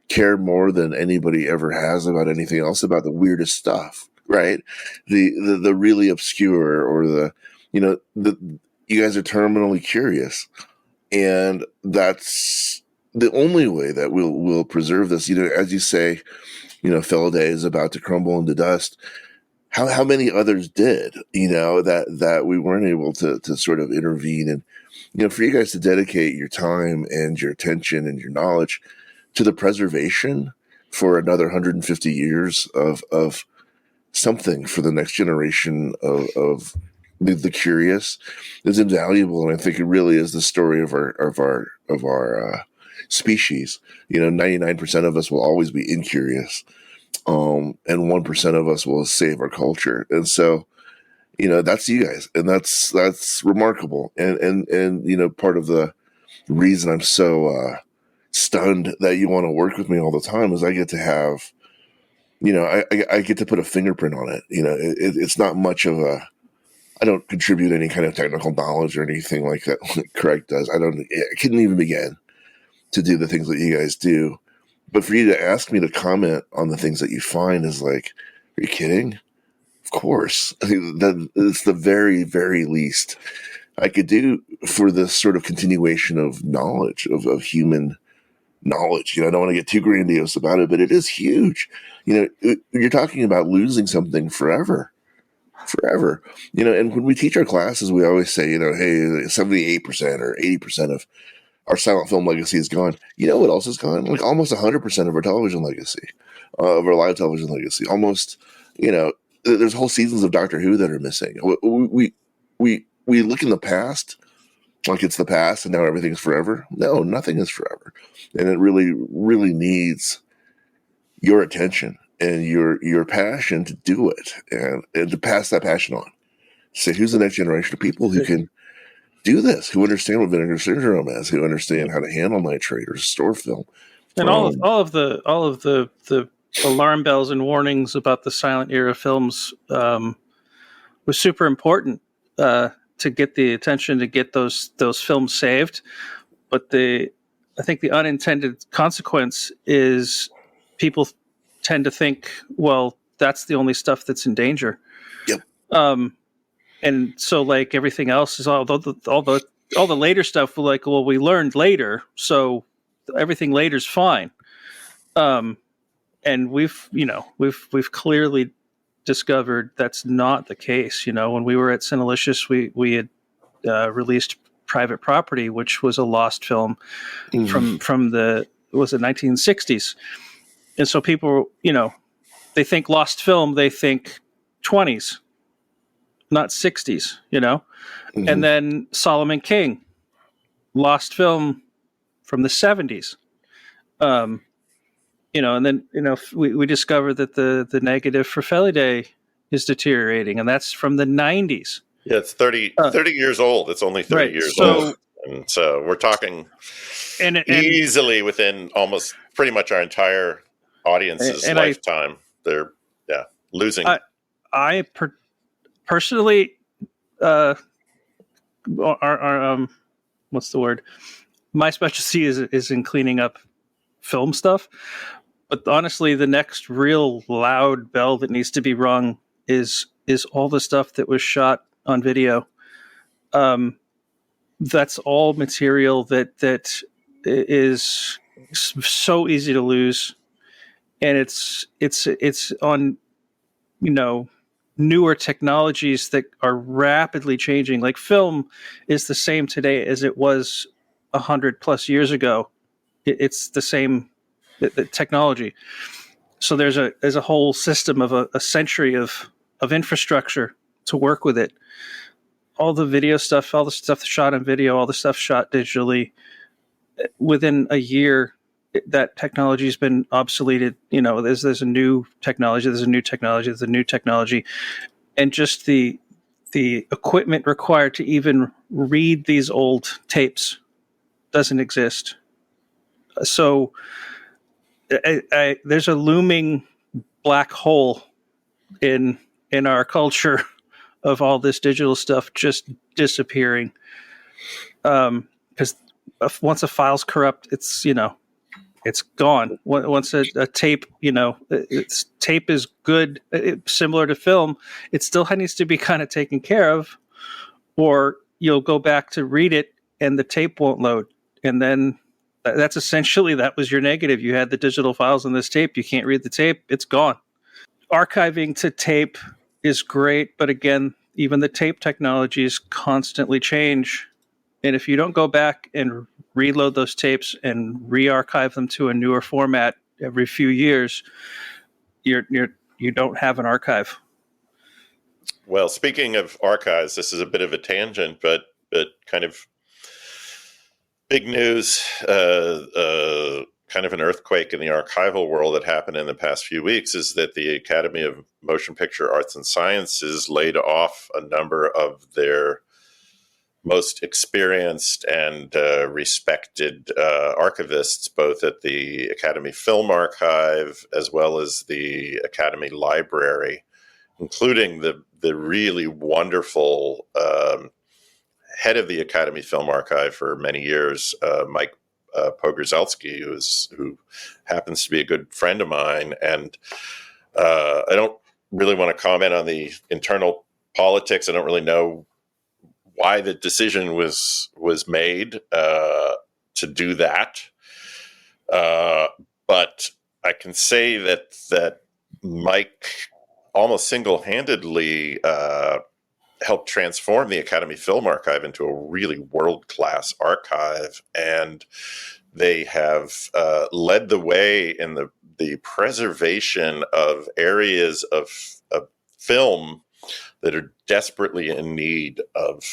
care more than anybody ever has about anything else, about the weirdest stuff, right? The really obscure, or you guys are terminally curious, and that's the only way that we'll preserve this. As you say, Felidae is about to crumble into dust. How many others did, that we weren't able to sort of intervene, and for you guys to dedicate your time and your attention and your knowledge to the preservation for another 150 years of something for the next generation of the curious is invaluable. And I think it really is the story of our species. 99% of us will always be incurious, and 1% of us will save our culture. And so, that's you guys, and that's remarkable. And part of the reason I'm so stunned that you want to work with me all the time is I get to have, I get to put a fingerprint on it. It's not much of I don't contribute any kind of technical knowledge or anything like that. Craig does. I couldn't even begin to do the things that you guys do. But for you to ask me to comment on the things that you find is like, are you kidding? Of course. I think that it's the very, very least I could do for this sort of continuation of knowledge, of human knowledge. I don't want to get too grandiose about it, but it is huge. You're talking about losing something forever. And when we teach our classes, we always say, hey, 78% or 80% of our silent film legacy is gone. You know what else is gone? Like almost 100% of our television legacy, of our live television legacy. Almost, there's whole seasons of Doctor Who that are missing. We look in the past like it's the past and now everything's forever. No, nothing is forever. And it really, really needs your attention and your passion to do it and to pass that passion on. Say, who's the next generation of people who can do this, who understand what vinegar syndrome is, who understand how to handle nitrate or store film. And all of the alarm bells and warnings about the silent era films was super important to get the attention, to get those films saved. But I think the unintended consequence is people tend to think, well, that's the only stuff that's in danger. Yep. And so, like, everything else is all the later stuff. Like, well, we learned later, so everything later is fine. And we've clearly discovered that's not the case. When we were at Cinelicious, we had released Private Property, which was a lost film from the 1960s. And so people, they think lost film, they think 20s, not 60s, And then Solomon King, lost film from the 70s. And then, we discovered that the negative for Felidae is deteriorating, and that's from the 90s. Yeah, it's 30 years old. It's only 30 years old. And so we're talking and easily within almost pretty much our entire audience's lifetime. They're losing. I personally, what's the word? My specialty is in cleaning up film stuff. But honestly, the next real loud bell that needs to be rung is all the stuff that was shot on video. That's all material that is so easy to lose, and it's on newer technologies that are rapidly changing. Like, film is the same today as it was 100+ years ago. It's the same. The technology. So there's a whole system of a century of infrastructure to work with it. All the video stuff, all the stuff shot on video, all the stuff shot digitally. Within a year, that technology has been obsoleted. There's a new technology. There's a new technology. There's a new technology, and just the equipment required to even read these old tapes doesn't exist. So. There's a looming black hole in our culture of all this digital stuff just disappearing. Because once a file's corrupt, it's gone. Once a tape, tape is good, similar to film, it still needs to be kind of taken care of, or you'll go back to read it and the tape won't load, and then. That's essentially, that was your negative. You had the digital files on this tape. You can't read the tape. It's gone. Archiving to tape is great, but again, even the tape technologies constantly change. And if you don't go back and reload those tapes and re-archive them to a newer format every few years, you don't have an archive. Well, speaking of archives, this is a bit of a tangent, but kind of big news, kind of an earthquake in the archival world that happened in the past few weeks is that the Academy of Motion Picture Arts and Sciences laid off a number of their most experienced and respected archivists, both at the Academy Film Archive as well as the Academy Library, including the really wonderful head of the Academy Film Archive for many years, Mike Pogorzelski, who happens to be a good friend of mine. And I don't really want to comment on the internal politics. I don't really know why the decision was made to do that. But I can say that Mike almost single-handedly helped transform the Academy Film Archive into a really world-class archive, and they have led the way in the preservation of areas of film that are desperately in need of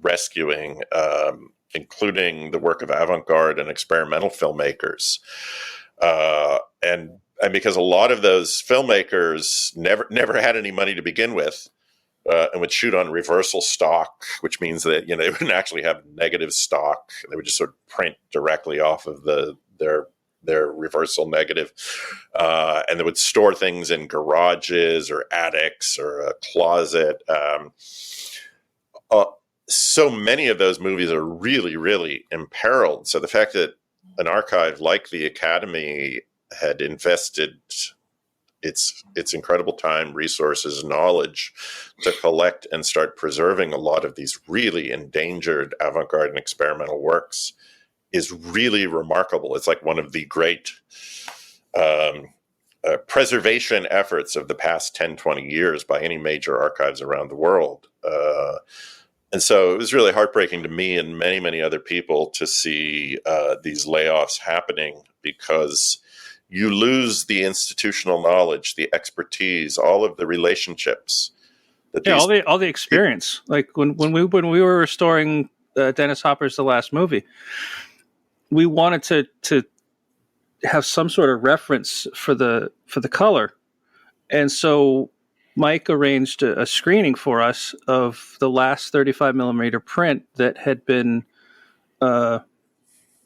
rescuing, including the work of avant-garde and experimental filmmakers. And and because a lot of those filmmakers never had any money to begin with, and would shoot on reversal stock, which means that they wouldn't actually have negative stock. They would just sort of print directly off of their reversal negative, and they would store things in garages or attics or a closet. So many of those movies are really, really imperiled. So the fact that an archive like the Academy had invested its incredible time, resources, knowledge to collect and start preserving a lot of these really endangered avant-garde and experimental works is really remarkable. It's like one of the great preservation efforts of the past 10, 20 years by any major archives around the world. And so it was really heartbreaking to me and many, many other people to see these layoffs happening, because you lose the institutional knowledge, the expertise, all of the relationships. All the experience. Like when we were restoring Dennis Hopper's The Last Movie, we wanted to have some sort of reference for the color, and so Mike arranged a screening for us of the last 35 millimeter print that had been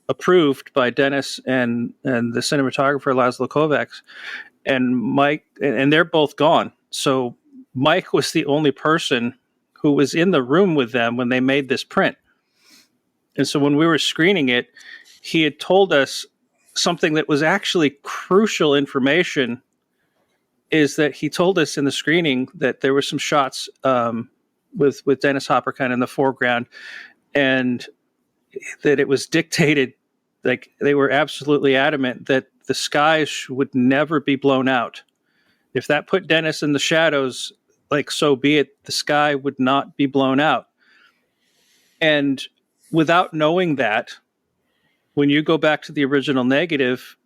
approved by Dennis and the cinematographer Laszlo Kovacs, and Mike, and they're both gone. So Mike was the only person who was in the room with them when they made this print. And so when we were screening it, he had told us something that was actually crucial information. Is that he told us in the screening that there were some shots with Dennis Hopper kind of in the foreground, and that it was dictated, like they were absolutely adamant that the skies would never be blown out. If that put Dennis in the shadows, like so be it, the sky would not be blown out. And without knowing that, when you go back to the original negative,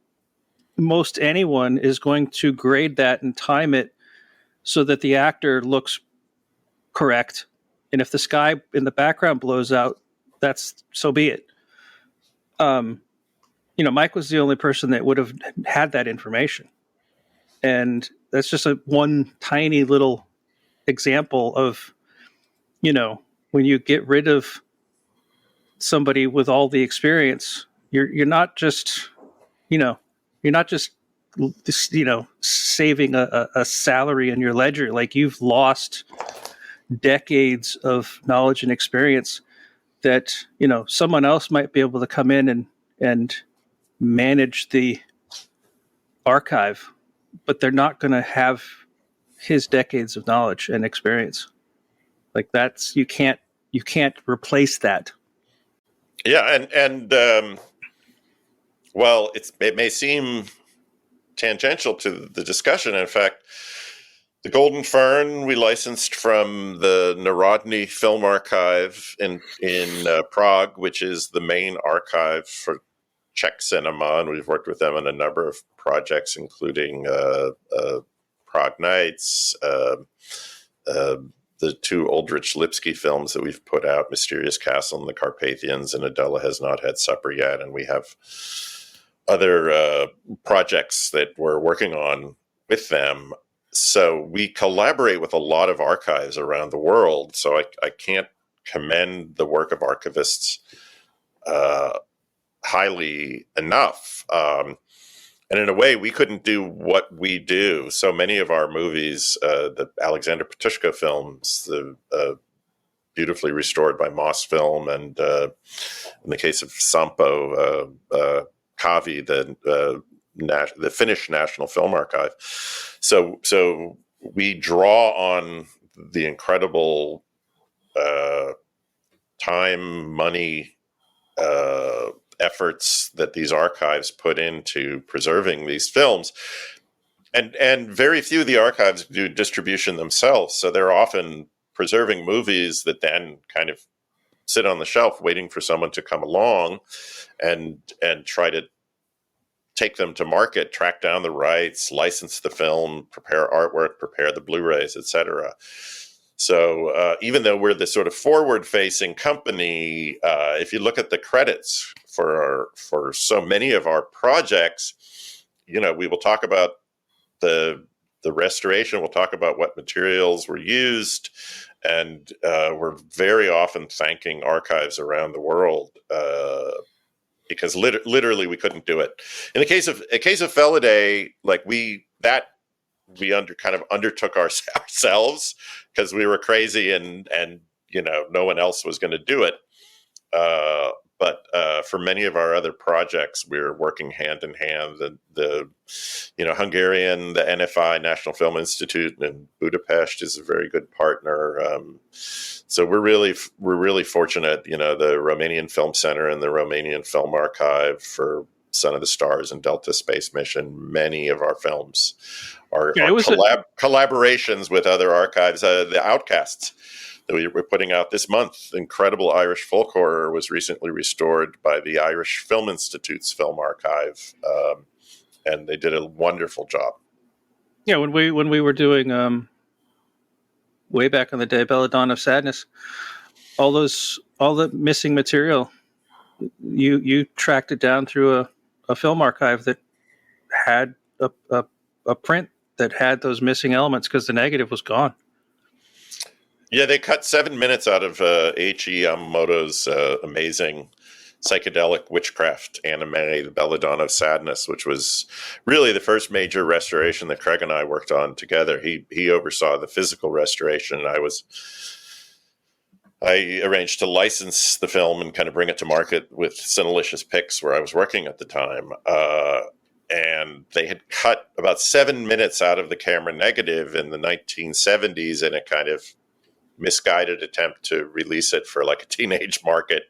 most anyone is going to grade that and time it so that the actor looks correct. And if the sky in the background blows out, that's so be it. Mike was the only person that would have had that information. And that's just one tiny little example of, when you get rid of somebody with all the experience, you're not just, you're not just, saving a salary in your ledger. Like, you've lost decades of knowledge and experience that, someone else might be able to come in and manage the archive, but they're not going to have his decades of knowledge and experience. Like, that's, you can't replace that. Yeah. And well, it may seem tangential to the discussion. In fact, the Golden Fern we licensed from the Narodny Film Archive in Prague, which is the main archive for Czech cinema, and we've worked with them on a number of projects, including Prague Nights, the two Aldrich Lipsky films that we've put out, Mysterious Castle and the Carpathians, and Adela Has Not Had Supper Yet, and we have other projects that we're working on with them. So we collaborate with a lot of archives around the world. So I can't commend the work of archivists highly enough. And in a way, we couldn't do what we do. So many of our movies, the Alexander Petushko films, the beautifully restored by Moss Film, and in the case of Sampo, Kavi, the Finnish National Film Archive. So we draw on the incredible time, money, efforts that these archives put into preserving these films. And very few of the archives do distribution themselves. So they're often preserving movies that then kind of sit on the shelf waiting for someone to come along and try to take them to market, track down the rights, license the film, prepare artwork, prepare the Blu-rays, etc. So even though we're the sort of forward-facing company, if you look at the credits for so many of our projects, we will talk about the restoration. We'll talk about what materials were used, and we're very often thanking archives around the world because literally we couldn't do it. In the case of Felidae, like we undertook ourselves because we were crazy and no one else was going to do it. But for many of our other projects, we're working hand in hand. The Hungarian, the NFI, National Film Institute in Budapest, is a very good partner. So we're really fortunate. The Romanian Film Center and the Romanian Film Archive for Son of the Stars and Delta Space Mission. Many of our films are collaborations with other archives. The Outcasts that we're putting out this month, incredible Irish folk horror, was recently restored by the Irish Film Institute's Film Archive, and they did a wonderful job. Yeah, when we were doing way back in the day, Belladonna of Sadness, all the missing material, you tracked it down through a film archive that had a print that had those missing elements because the negative was gone. Yeah, they cut 7 minutes out of H.E. Yamamoto's amazing psychedelic witchcraft anime, The Belladonna of Sadness, which was really the first major restoration that Craig and I worked on together. He oversaw the physical restoration, and I arranged to license the film and kind of bring it to market with Cinelicious Picks, where I was working at the time. And they had cut about 7 minutes out of the camera negative in the 1970s in a kind of misguided attempt to release it for like a teenage market.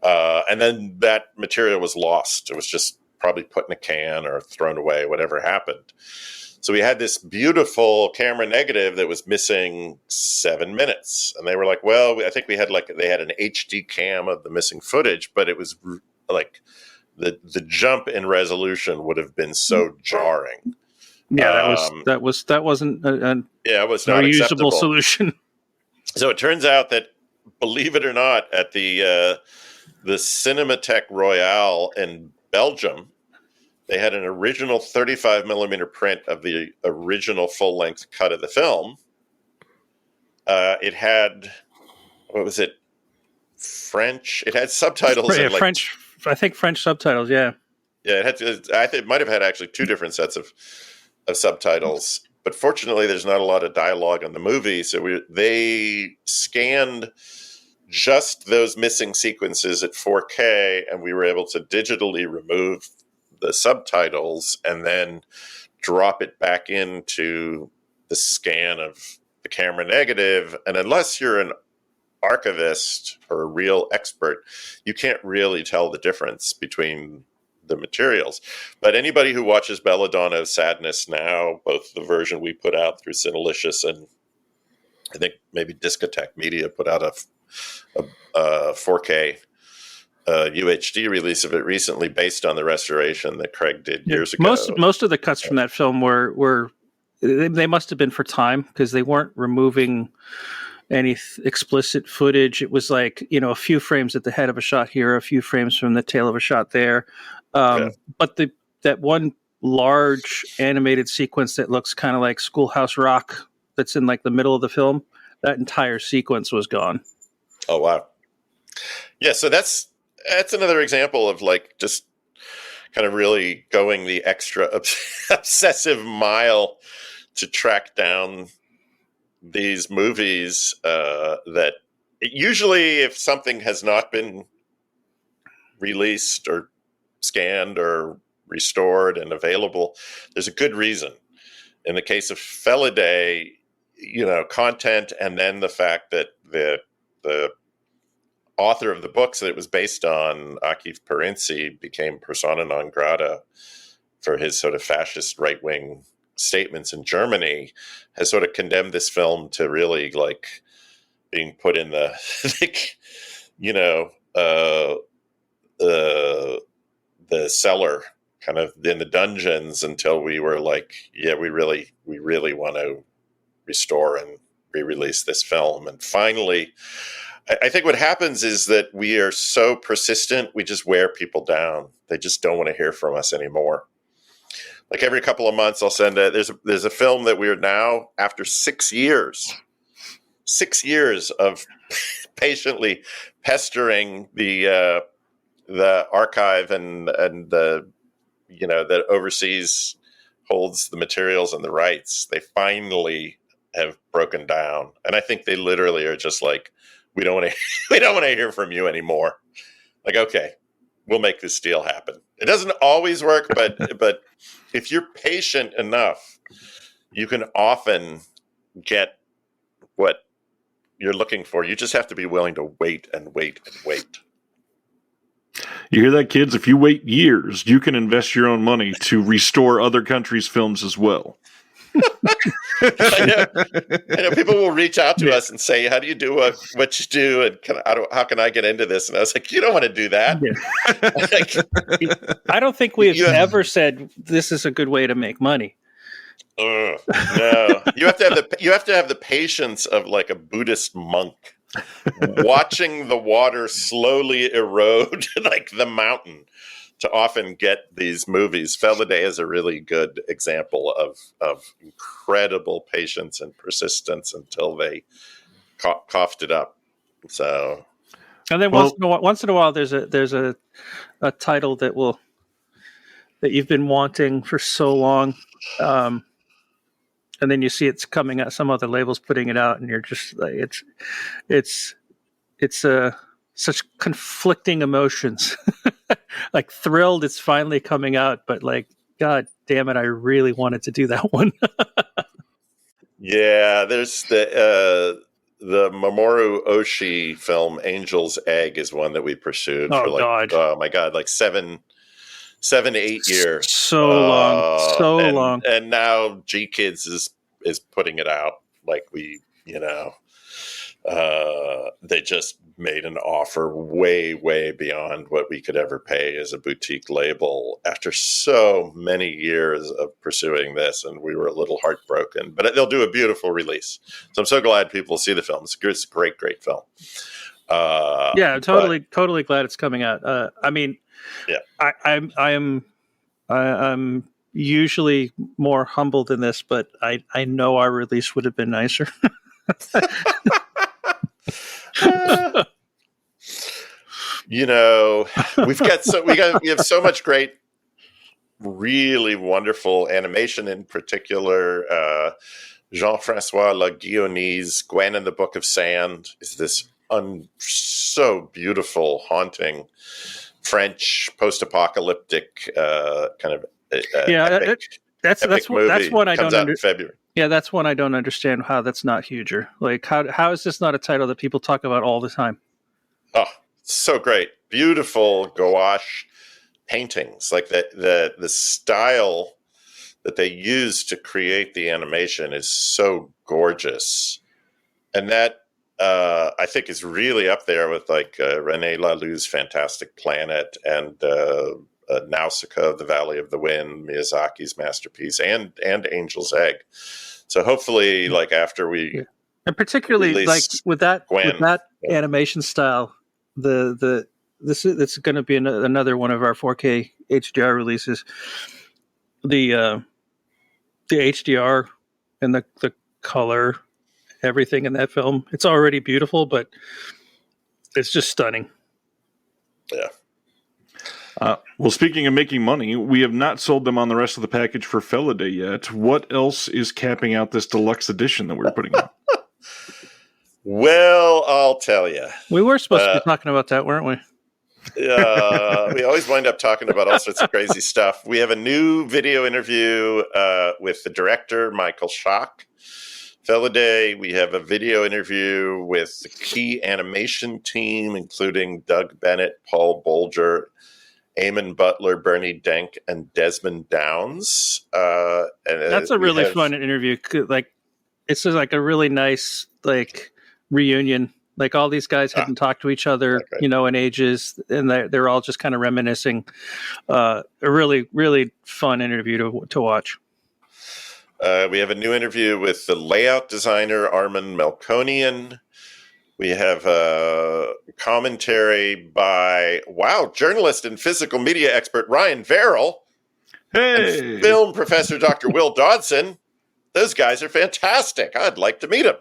And then that material was lost. It was just probably put in a can or thrown away, whatever happened. So we had this beautiful camera negative that was missing 7 minutes. And they were like, well, I think they had an HD cam of the missing footage, but it was like the jump in resolution would have been so jarring. Yeah, that wasn't it was not not a usable acceptable solution. So it turns out that, believe it or not, at the Cinematheque Royale in Belgium, they had an original 35 millimeter print of the original full length cut of the film. It had, what was it? French. It had subtitles. French. I think French subtitles. Yeah. Yeah. It might have had actually two different sets of subtitles. But fortunately, there's not a lot of dialogue in the movie, so they scanned just those missing sequences at 4K, and we were able to digitally remove the subtitles and then drop it back into the scan of the camera negative. And unless you're an archivist or a real expert, you can't really tell the difference between the materials. But anybody who watches Belladonna of Sadness now, both the version we put out through Cinelicious and I think maybe Discotheque Media put out a 4K UHD release of it recently based on the restoration that Craig did years ago. Most of the cuts from that film were they must have been for time because they weren't removing any explicit footage. It was like, a few frames at the head of a shot here, a few frames from the tail of a shot there. But that one large animated sequence that looks kind of like Schoolhouse Rock that's in like the middle of the film, that entire sequence was gone. Oh, wow. Yeah, so that's another example of like just kind of really going the extra obsessive mile to track down these movies that usually if something has not been released or scanned or restored and available, there's a good reason. In the case of Felidae, content, and then the fact that the author of the books that it was based on, Akif Perinci, became persona non grata for his sort of fascist right-wing statements in Germany, has sort of condemned this film to really like being put in the the cellar, kind of in the dungeons, until we were like, yeah, we really want to restore and re-release this film. And finally, I think what happens is that we are so persistent, we just wear people down. They just don't want to hear from us anymore. like every couple of months, I'll send it. There's a film that we are now, after 6 years of patiently pestering the archive and the, that oversees, holds the materials and the rights. They finally have broken down, and I think they literally are just like, we don't want to hear from you anymore. Like, okay, we'll make this deal happen. It doesn't always work, but if you're patient enough, you can often get what you're looking for. You just have to be willing to wait and wait and wait. You hear that, kids? If you wait years, you can invest your own money to restore other countries' films as well. I know people will reach out to us and say, how do you do what you do? And how can I get into this? And I was like, you don't want to do that. Yeah. I don't think we've ever said this is a good way to make money. No, you have to have the patience of like a Buddhist monk watching the water slowly erode like the mountain to often get these movies. Felidae is a really good example of incredible patience and persistence until they coughed it up. So, and then once in a while, there's a title that you've been wanting for so long. And then you see it's coming out, some other labels putting it out, and you're just like, it's such conflicting emotions. Like thrilled it's finally coming out, but like, God damn it, I really wanted to do that one. Yeah, there's the Mamoru Oshii film Angel's Egg is one that we pursued for like, oh my God, like 7 to 8 years. So long. And now G Kids is putting it out. Like they just made an offer way, way beyond what we could ever pay as a boutique label after so many years of pursuing this. And we were a little heartbroken, but they'll do a beautiful release. So I'm so glad people see the film. It's a great, great film. Yeah, totally glad it's coming out. I mean, yeah, I'm usually more humble than this, but I know our release would have been nicer. We have so much great, really wonderful animation. In particular, Jean-Francois Le Guionne's Gwen and the Book of Sand is this so beautiful, haunting French post-apocalyptic kind of epic. That's one I don't understand. Yeah, that's one I don't understand how that's not huger. Like, how is this not a title that people talk about all the time? Oh, so great. Beautiful gouache paintings. Like the style that they use to create the animation is so gorgeous. And that, I think, is really up there with like René Laloux's Fantastic Planet and Nausicaa, The Valley of the Wind, Miyazaki's masterpiece, and Angel's Egg. So hopefully, like after we, and particularly like with that animation style, this is going to be another one of our 4K HDR releases. The HDR and the color, everything in that film, it's already beautiful, but it's just stunning. Yeah. Well, speaking of making money, we have not sold them on the rest of the package for Felidae yet. What else is capping out this deluxe edition that we're putting out? Well, I'll tell you. We were supposed to be talking about that, weren't we? We always wind up talking about all sorts of crazy stuff. We have a new video interview with the director, Michael Schock. Felidae, we have a video interview with the key animation team, including Doug Bennett, Paul Bolger, Eamon Butler, Bernie Denk, and Desmond Downs. And that's a really fun interview. Like, it's just like a really nice like reunion. Like all these guys hadn't talked to each other, in ages, and they're all just kind of reminiscing. A really, really fun interview to watch. We have a new interview with the layout designer, Armin Melkonian. We have a commentary by, journalist and physical media expert, Ryan Verrill. Hey, and film professor Dr. Will Dodson. Those guys are fantastic. I'd like to meet them.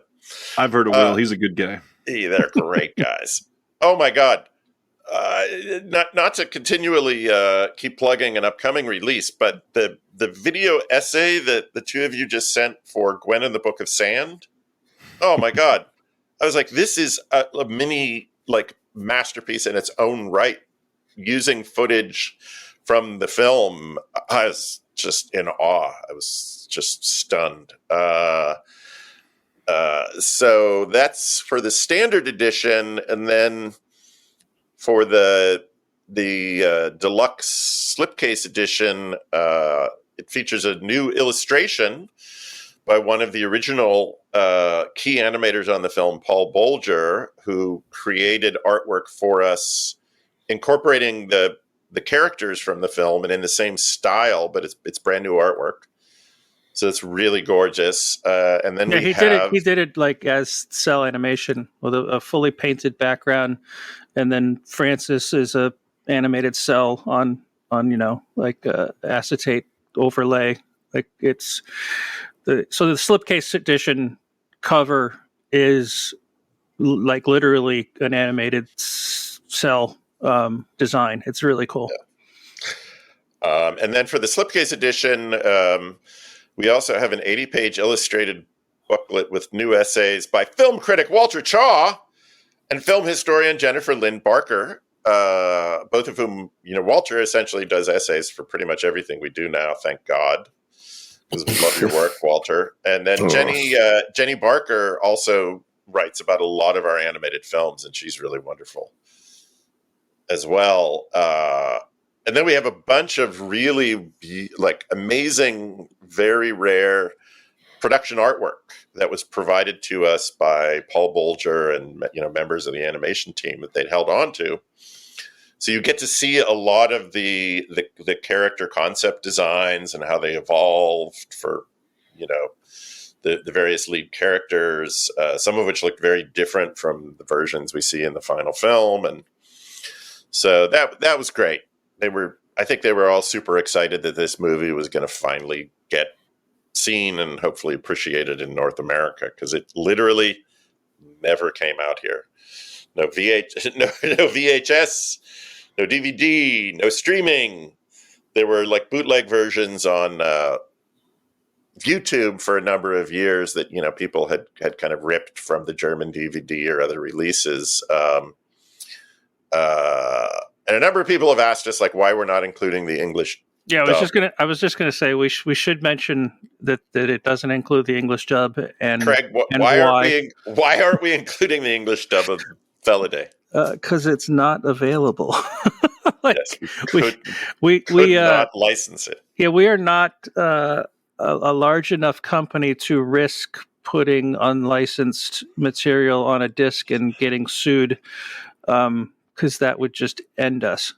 I've heard of Will. He's a good guy. They're great guys. Oh my God. Not to continually keep plugging an upcoming release, but the video essay that the two of you just sent for Gwen and the Book of Sand. Oh my God. I was like, this is a mini masterpiece in its own right, using footage from the film. I was just in awe. I was just stunned. So that's for the standard edition, and then for the deluxe slipcase edition, it features a new illustration by one of the original key animators on the film, Paul Bolger, who created artwork for us, incorporating the characters from the film and in the same style, but it's brand new artwork. So it's really gorgeous. And then he did it like as cell animation with a fully painted background, and then Francis is a animated cell on acetate overlay. Like it's the slipcase edition cover is like literally an animated cell design. It's really cool. Yeah. And then for the slipcase edition, we also have an 80-page illustrated booklet with new essays by film critic Walter Chaw and film historian Jennifer Lynn Barker, both of whom, Walter essentially does essays for pretty much everything we do now, thank God, because we love your work, Walter. And then Jenny Barker also writes about a lot of our animated films, and she's really wonderful as well. And then we have a bunch of really amazing, very rare production artwork that was provided to us by Paul Bolger and members of the animation team that they'd held on to. So you get to see a lot of the character concept designs and how they evolved for the various lead characters, some of which looked very different from the versions we see in the final film, and so that was great. I think they were all super excited that this movie was going to finally get seen and hopefully appreciated in North America, because it literally never came out here. No VHS, no DVD, no streaming. There were bootleg versions on YouTube for a number of years that people had kind of ripped from the German DVD or other releases. And a number of people have asked us why we're not including the English. Yeah, I was just gonna say we should mention that it doesn't include the English dub. And Craig, why aren't we including the English dub of Felidae? Because it's not available. Yes, we could not license it. Yeah, we are not a large enough company to risk putting unlicensed material on a disc and getting sued. Because that would just end us.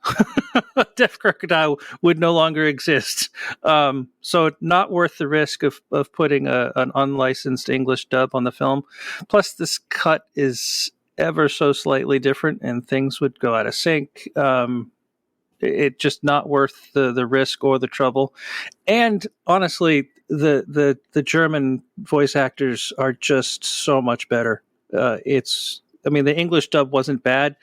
Deaf Crocodile would no longer exist. So not worth the risk of putting an unlicensed English dub on the film. Plus, this cut is ever so slightly different, and things would go out of sync. It just not worth the risk or the trouble. And honestly, the German voice actors are just so much better. The English dub wasn't bad.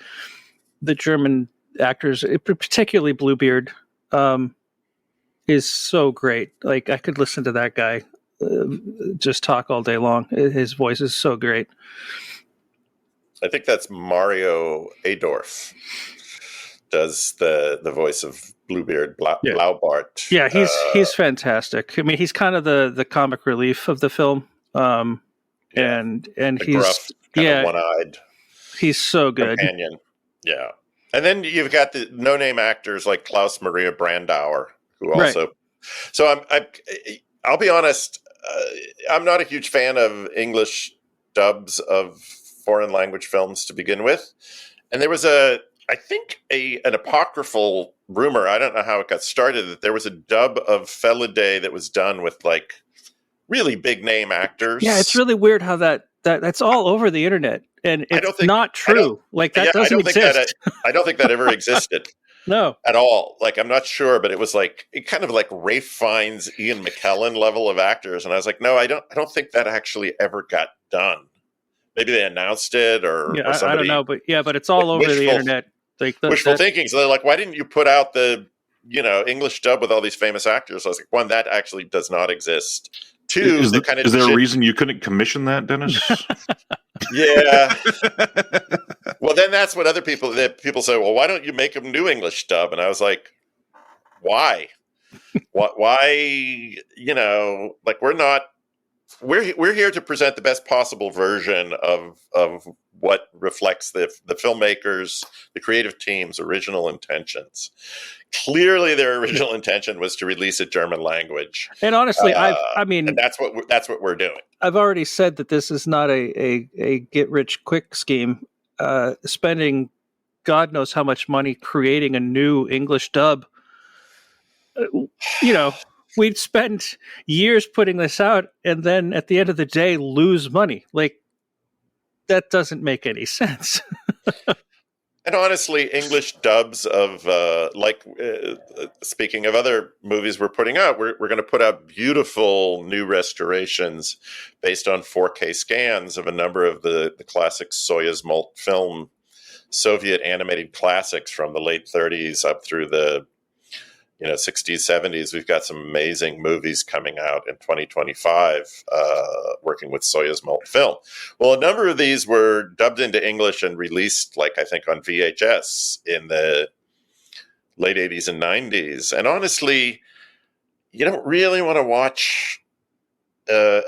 The German actors, particularly Bluebeard, is so great. I could listen to that guy just talk all day long. His voice is so great. I think that's Mario Adorf does the voice of Bluebeard Blaubart. Yeah, he's fantastic. He's kind of the comic relief of the film, and he's gruff, kind of one-eyed. He's so good. Companion. Yeah. And then you've got the no-name actors like Klaus Maria Brandauer, who also. Right. So I'll be honest, I'm not a huge fan of English dubs of foreign language films to begin with. And there was an apocryphal rumor, I don't know how it got started, that there was a dub of Felidae that was done with really big name actors. Yeah, it's really weird how that's all over the internet. And it's not true. That doesn't exist. I don't think that ever existed. No. at all. Like, I'm not sure, but it was like it kind of like Ralph Fiennes, Ian McKellen level of actors, and I was like, no, I don't think that actually ever got done. Maybe they announced it, or somebody. I don't know, but it's all over the internet. Like wishful thinking. So they're like, why didn't you put out the English dub with all these famous actors? I was like, one, that actually does not exist. Two, is there a reason you couldn't commission that, Dennis? Yeah. Well, then that's what people say. Well, why don't you make them new English dub? And I was like, why? Why? Like, we're here to present the best possible version of what reflects the filmmakers, the creative team's original intentions. Clearly, their original intention was to release a German language. And honestly, and that's what we're doing. I've already said that this is not a get rich quick scheme. Spending God knows how much money creating a new English dub. We'd spend years putting this out, and then at the end of the day, lose money. Like, that doesn't make any sense. And honestly, English dubs of speaking of other movies we're putting out, we're going to put out beautiful new restorations based on 4K scans of a number of the classic Soyuz Malt film Soviet animated classics from the late 30s up through the 60s, 70s. We've got some amazing movies coming out in 2025, working with Soyuz Malt Film. Well, a number of these were dubbed into English and released, I think, on VHS in the late 80s and 90s. And honestly, you don't really want to watch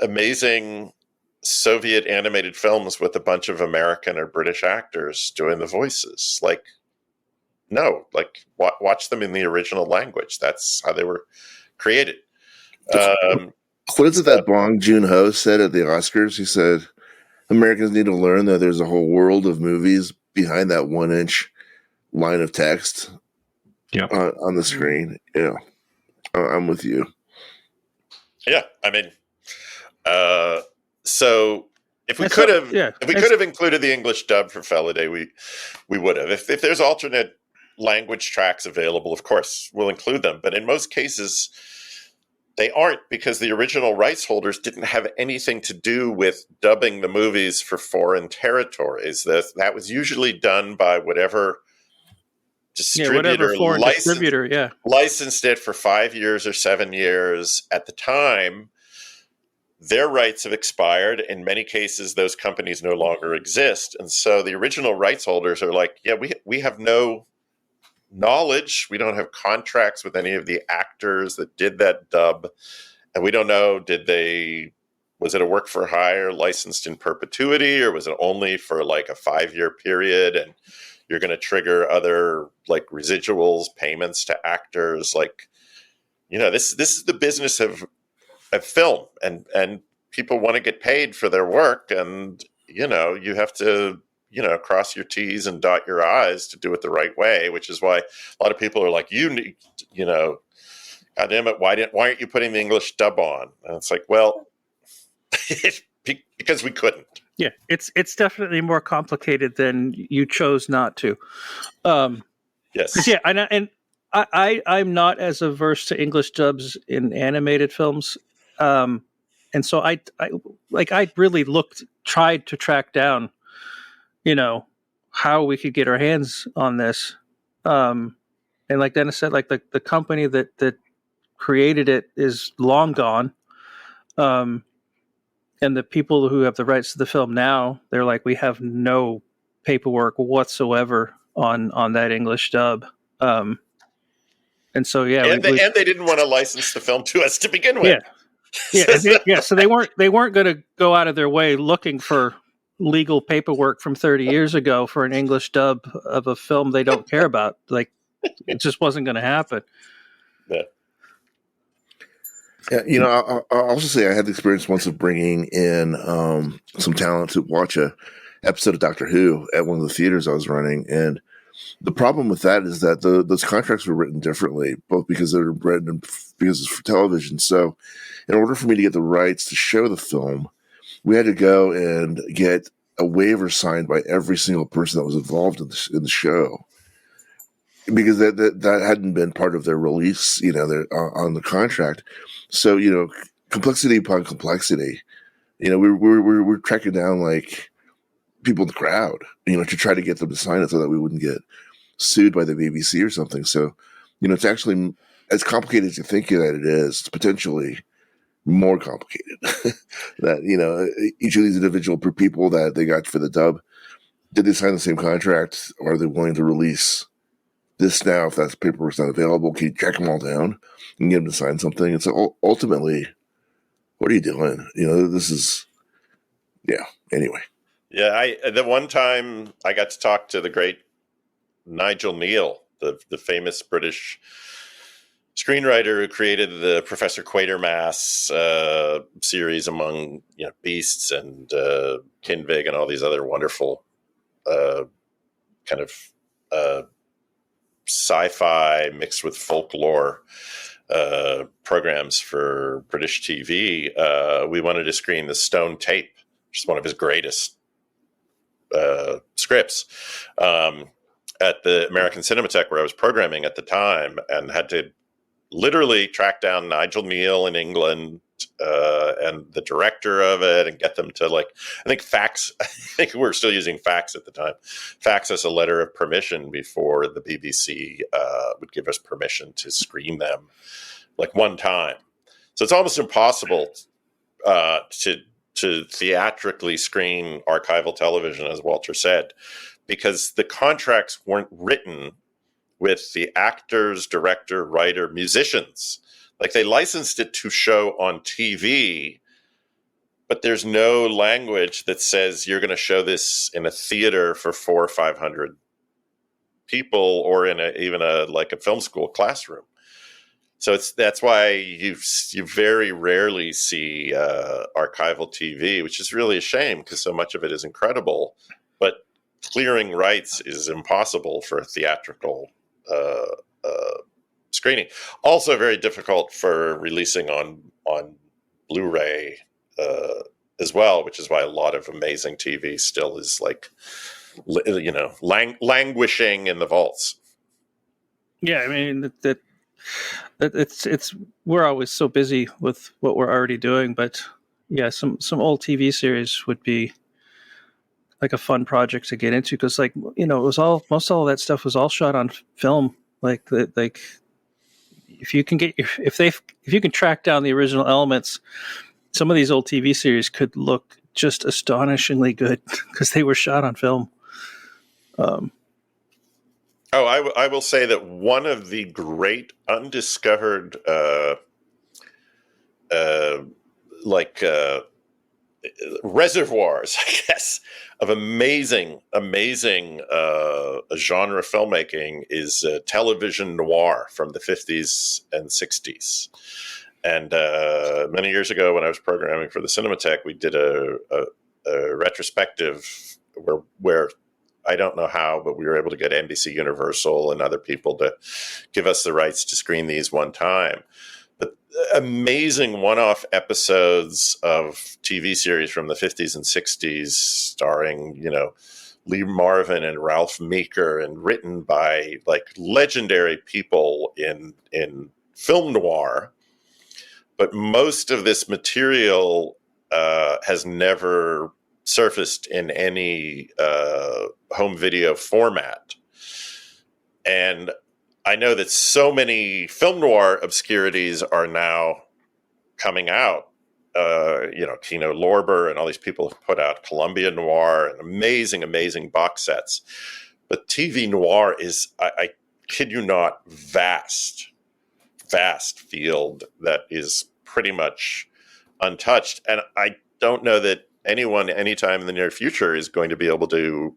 amazing Soviet animated films with a bunch of American or British actors doing the voices. No, watch them in the original language. That's how they were created. What is it that Bong Joon-ho said at the Oscars? He said, Americans need to learn that there's a whole world of movies behind that 1-inch line of text on the screen. Yeah, I'm with you. Yeah, I mean, so if we could have included the English dub for Felidae, we would have. If there's alternate language tracks available, of course, we'll include them. But in most cases, they aren't, because the original rights holders didn't have anything to do with dubbing the movies for foreign territories. That was usually done by whatever distributor, licensed it for 5 years or 7 years. At the time, their rights have expired. In many cases, those companies no longer exist. And so the original rights holders are like, yeah, we have no knowledge. We don't have contracts with any of the actors that did that dub. And we don't know, was it a work for hire licensed in perpetuity, or was it only for a 5-year period? And you're going to trigger other residuals payments to actors. This is the business of film, and people want to get paid for their work. And, you have to, cross your T's and dot your I's to do it the right way, which is why a lot of people are like, God damn it, why aren't you putting the English dub on? And it's like, well, because we couldn't. Yeah, it's definitely more complicated than you chose not to. Yes. Yeah, and I'm not as averse to English dubs in animated films. And so I really tried to track down, how we could get our hands on this. And like Dennis said, the company that created it is long gone. And the people who have the rights to the film now, they're like, we have no paperwork whatsoever on that English dub. And so, and they didn't want to license the film to us to begin with. Yeah. So they weren't going to go out of their way looking for legal paperwork from 30 years ago for an English dub of a film they don't care about. It just wasn't going to happen. Yeah, I'll also say I had the experience once of bringing in some talent to watch a episode of Doctor Who at one of the theaters I was running, and the problem with that is that those contracts were written differently, both because they're written and because it's for television. So, in order for me to get the rights to show the film, we had to go and get a waiver signed by every single person that was involved in the show. because that hadn't been part of their release, on the contract. So, complexity upon complexity, we're tracking down like people in the crowd, to try to get them to sign it so that we wouldn't get sued by the BBC or something. So, it's actually as complicated as you think that it is. It's potentially more complicated. That, each of these individual people that they got for the dub, did they sign the same contract? Or are they willing to release this now if that paperwork's not available? Can you track them all down and get them to sign something? And so ultimately, what are you doing? This is, anyway. Yeah, the one time I got to talk to the great Nigel Neal, the famous British screenwriter who created the Professor Quatermass series among Beasts and Kinvig and all these other wonderful kind of sci-fi mixed with folklore programs for British TV. We wanted to screen The Stone Tape, which is one of his greatest scripts, at the American Cinematheque where I was programming at the time, and had to literally track down Nigel Neal in England and the director of it and get them to I think we were still using fax at the time, fax us a letter of permission before the BBC would give us permission to screen them one time. So it's almost impossible to theatrically screen archival television, as Walter said, because the contracts weren't written with the actors, director, writer, musicians. They licensed it to show on TV, but there's no language that says you're going to show this in a theater for 400 or 500 people, or in even a film school classroom. So that's why you very rarely see archival TV, which is really a shame because so much of it is incredible. But clearing rights is impossible for a theatrical screening. Also very difficult for releasing on Blu-ray as well, which is why a lot of amazing TV still is languishing in the vaults. Yeah, I mean that it's we're always so busy with what we're already doing, but yeah, some old TV series would be a fun project to get into, because it was most all of that stuff was all shot on film. If you can if you can track down the original elements, some of these old TV series could look just astonishingly good because they were shot on film. I will say that one of the great undiscovered reservoirs, I guess, of amazing genre filmmaking is television noir from the 50s and 60s. And many years ago, when I was programming for the Cinematheque, we did a retrospective where I don't know how, but we were able to get NBC Universal and other people to give us the rights to screen these one time. But amazing one-off episodes of TV series from the 50s and 60s starring, Lee Marvin and Ralph Meeker, and written by legendary people in film noir. But most of this material has never surfaced in any home video format. And I know that so many film noir obscurities are now coming out. Kino Lorber and all these people have put out Columbia Noir and amazing box sets. But TV noir is, I kid you not, vast field that is pretty much untouched. And I don't know that anyone anytime in the near future is going to be able to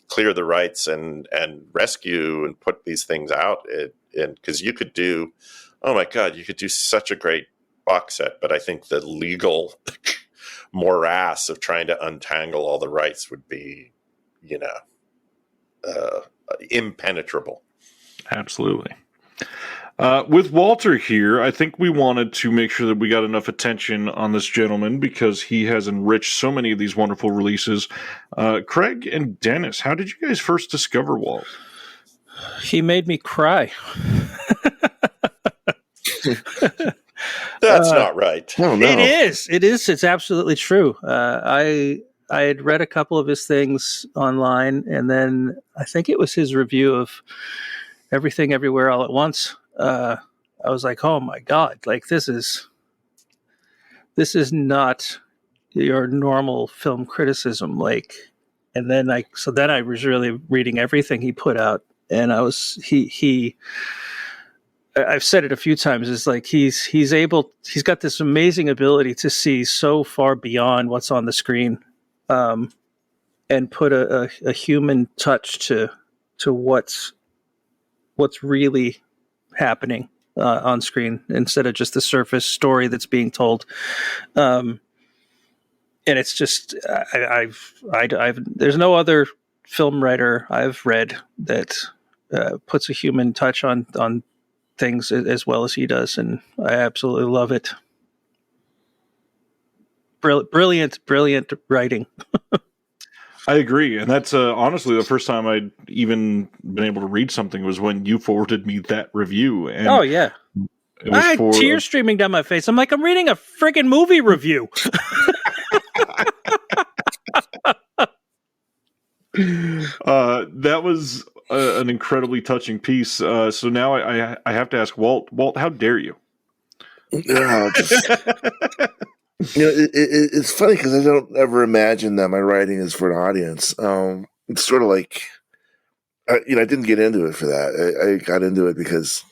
clear the rights and rescue and put these things out. Because you could do, oh my God, you could do such a great box set. But I think the legal morass of trying to untangle all the rights would be, impenetrable. Absolutely. With Walter here, I think we wanted to make sure that we got enough attention on this gentleman because he has enriched so many of these wonderful releases. Craig and Dennis, how did you guys first discover Walt? He made me cry. That's not right. Oh, no. It is. It's absolutely true. I had read a couple of his things online, and then I think it was his review of Everything Everywhere All at Once. I was like, oh my God, like this is not your normal film criticism. Like, and then I was really reading everything he put out, and I've said it a few times, is like he's got this amazing ability to see so far beyond what's on the screen, and put a human touch to what's really happening on screen instead of just the surface story that's being told. And it's just I've there's no other film writer I've read that puts a human touch on things as well as he does, and I absolutely love it. Brilliant writing. I agree, and that's honestly the first time I'd even been able to read something was when you forwarded me that review. And oh yeah, it was I had tears streaming down my face. I'm like, I'm reading a friggin' movie review. That was an incredibly touching piece. So now I have to ask Walt. Walt, how dare you? It's funny because I don't ever imagine that my writing is for an audience. It's sort of like, I didn't get into it for that. I got into it because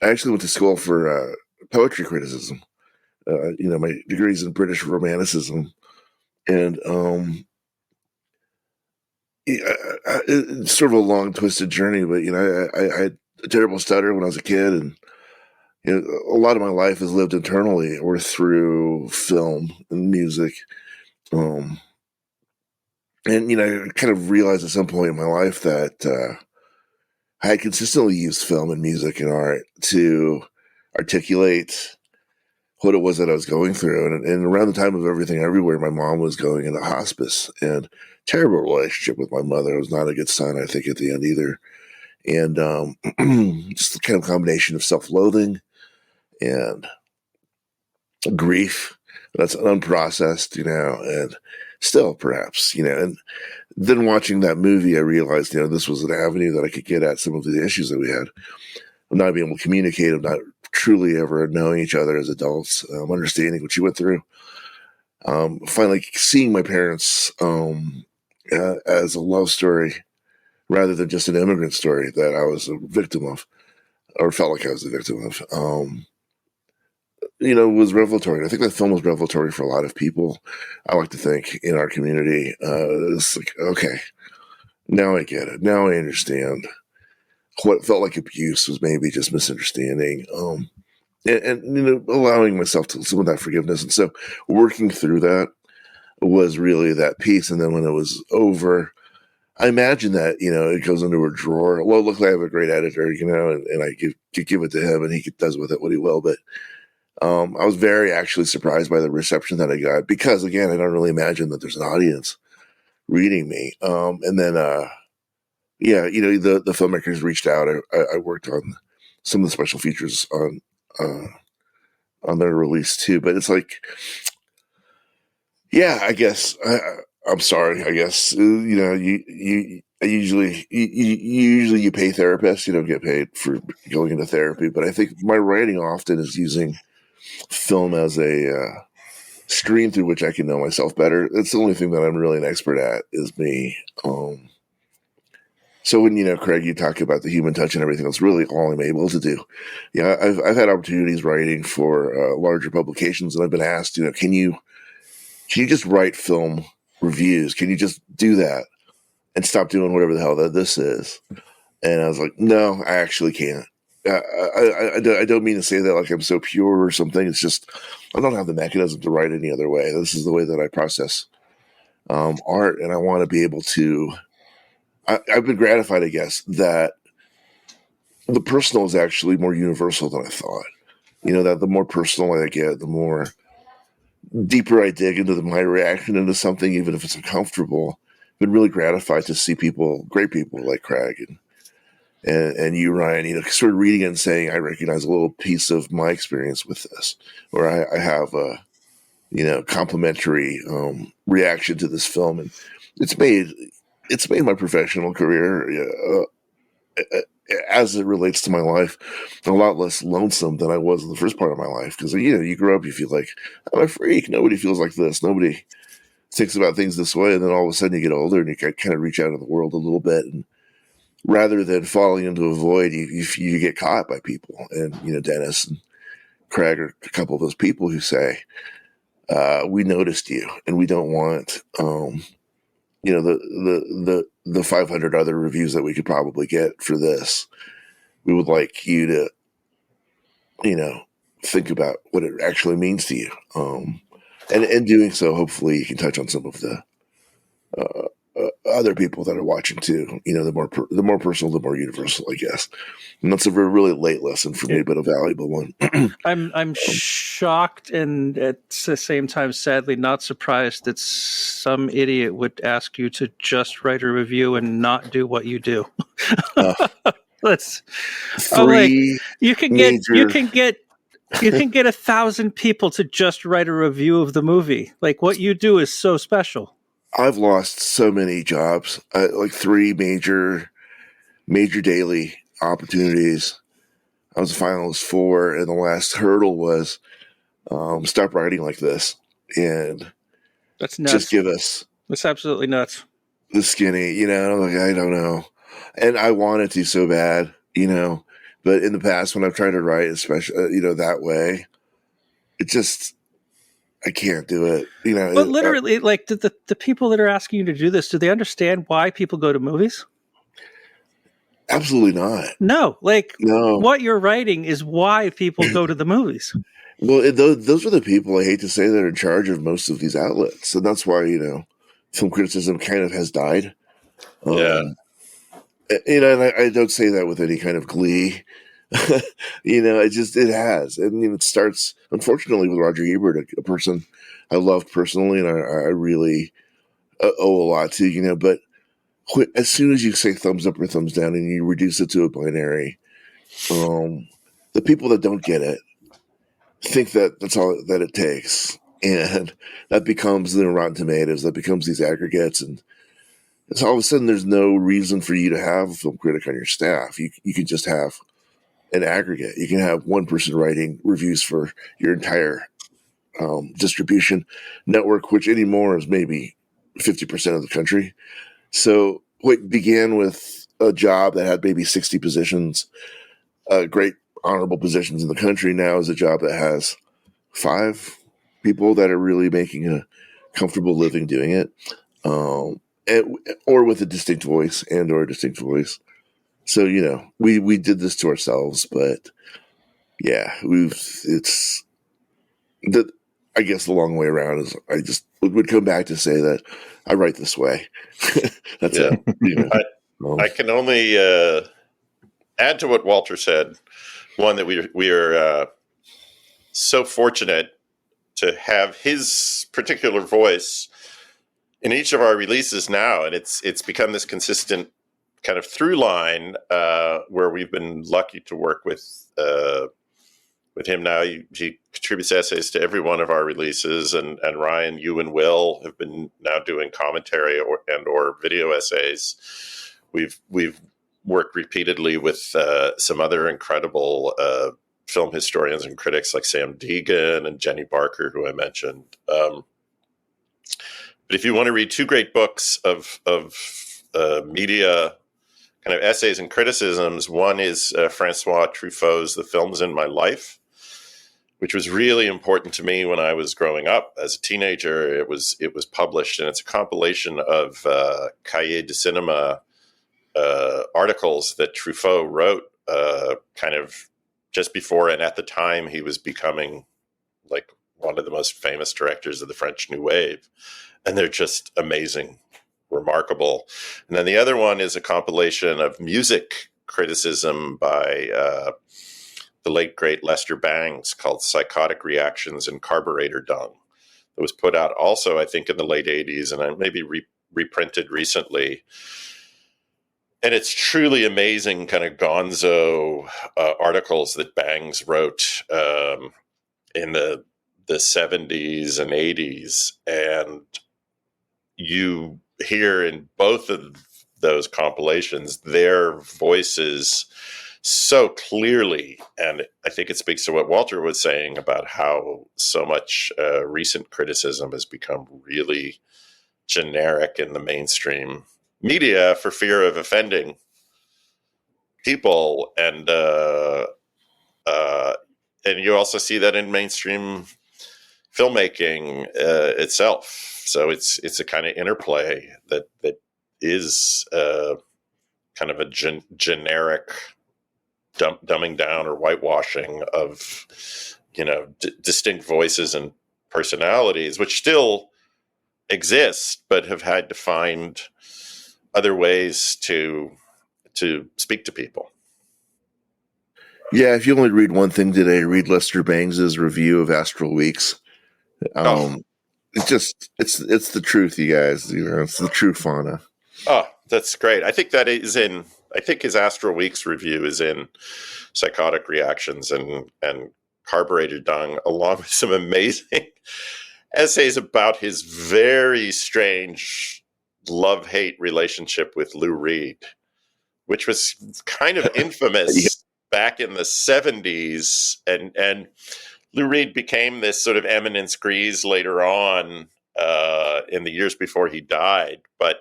I actually went to school for poetry criticism. My degree is in British Romanticism, and it's sort of a long, twisted journey. But I had a terrible stutter when I was a kid, and a lot of my life is lived internally or through film and music. And I kind of realized at some point in my life that I had consistently used film and music and art to articulate what it was that I was going through. And around the time of Everything Everywhere, my mom was going into hospice, and terrible relationship with my mother. I was not a good son, I think, at the end either. And just the kind of combination of self-loathing and grief that's unprocessed, and still perhaps, and then watching that movie, I realized, this was an avenue that I could get at some of the issues that we had of not being able to communicate, of not truly ever knowing each other as adults, understanding what you went through. Finally seeing my parents as a love story rather than just an immigrant story that I was a victim of, or felt like I was a victim of. Was revelatory. I think that film was revelatory for a lot of people. I like to think in our community, it's like, okay, now I get it. Now I understand what felt like abuse was maybe just misunderstanding. And allowing myself to some of that forgiveness. And so working through that was really that piece. And then when it was over, I imagine that, it goes into a drawer. Well, luckily I have a great editor, and I give it to him, and he does with it what he will. But I was very actually surprised by the reception that I got, because again, I don't really imagine that there's an audience reading me. And then, the filmmakers reached out. I worked on some of the special features on their release too, but it's like, I guess I'm sorry. I guess, you usually pay therapists, you don't get paid for going into therapy, but I think my writing often is using film as a screen through which I can know myself better. That's the only thing that I'm really an expert at, is me. So when, Craig, you talk about the human touch and everything, that's really all I'm able to do. I've had opportunities writing for larger publications, and I've been asked, can you just write film reviews? Can you just do that and stop doing whatever the hell that this is? And I was like, no, I actually can't. I don't mean to say that like I'm so pure or something. It's just I don't have the mechanism to write any other way. This is the way that I process art, and I want to be able to. I've been gratified, I guess, that the personal is actually more universal than I thought. That the more personal I get, the more deeper I dig into my reaction into something, even if it's uncomfortable. I've been really gratified to see great people like Craig and and you, Ryan, sort of reading it and saying, I recognize a little piece of my experience with this, or I have a, complimentary reaction to this film, and it's made my professional career, as it relates to my life, a lot less lonesome than I was in the first part of my life. Because you grow up, you feel like I'm a freak. Nobody feels like this. Nobody thinks about things this way. And then all of a sudden, you get older and you kind of reach out in the world a little bit, and rather than falling into a void, you get caught by people. And Dennis and Craig are a couple of those people who say, we noticed you, and we don't want the 500 other reviews that we could probably get for this. We would like you to think about what it actually means to you, and in doing so, hopefully you can touch on some of the other people that are watching too. The more personal, the more universal, I guess. And that's a really late lesson for me, but a valuable one. I'm shocked, and at the same time, sadly, not surprised that some idiot would ask you to just write a review and not do what you do. Let's you can get 1,000 people to just write a review of the movie. Like, what you do is so special. I've lost so many jobs, like 3 major daily opportunities. I was a finalist 4, and the last hurdle was stop writing like this, and that's nuts. Just give us. That's absolutely nuts. The skinny, like, I don't know, and I wanted to so bad, but in the past when I've tried to write, especially that way, it just. I can't do it, But literally, like the people that are asking you to do this, do they understand why people go to movies? Absolutely not. No, no. What you're writing is why people go to the movies. Well, those are the people, I hate to say, that are in charge of most of these outlets, and that's why film criticism kind of has died. Yeah, and I don't say that with any kind of glee. It has. And it starts, unfortunately, with Roger Ebert, a person I loved personally, and I really owe a lot to, but as soon as you say thumbs up or thumbs down and you reduce it to a binary, the people that don't get it think that that's all that it takes. And that becomes the Rotten Tomatoes, that becomes these aggregates. And so all of a sudden, there's no reason for you to have a film critic on your staff. You can just have an aggregate. You can have one person writing reviews for your entire distribution network, which anymore is maybe 50% of the country. So what began with a job that had maybe 60 positions, great honorable positions in the country, now is a job that has 5 people that are really making a comfortable living doing it, or with a distinct voice or a distinct voice. So, we did this to ourselves, but yeah, I guess the long way around is I just would come back to say that I write this way. That's it. I can only add to what Walter said. One, that we are so fortunate to have his particular voice in each of our releases now, and it's become this consistent kind of through line where we've been lucky to work with him now. He contributes essays to every one of our releases, and Ryan, you and Will have been now doing commentary or video essays. We've worked repeatedly with some other incredible film historians and critics like Sam Deegan and Jenny Barker, who I mentioned. But if you want to read 2 great books of media kind of essays and criticisms, one is Francois Truffaut's "The Films in My Life," which was really important to me when I was growing up as a teenager. It was published, and it's a compilation of Cahiers de Cinema articles that Truffaut wrote kind of just before and at the time he was becoming like one of the most famous directors of the French New Wave. And they're just amazing, remarkable. And then the other one is a compilation of music criticism by the late, great Lester Bangs, called Psychotic Reactions and Carburetor Dung. It was put out also, I think, in the late 80s, and I maybe reprinted recently. And it's truly amazing kind of gonzo articles that Bangs wrote in the 70s and 80s. And you hear in both of those compilations their voices so clearly. And I think it speaks to what Walter was saying about how so much recent criticism has become really generic in the mainstream media for fear of offending people. And you also see that in mainstream filmmaking itself. So it's a kind of interplay that is kind of a generic dumbing down or whitewashing of, distinct voices and personalities, which still exist, but have had to find other ways to speak to people. Yeah, if you only read one thing today, read Lester Bangs' review of Astral Weeks. It's the truth, you guys. It's the true fauna. Oh, that's great. I think his Astral Weeks review is in Psychotic Reactions and Carburetor Dung, along with some amazing essays about his very strange love-hate relationship with Lou Reed, which was kind of infamous back in the 70s. And Lou Reed became this sort of eminence grise later on in the years before he died. But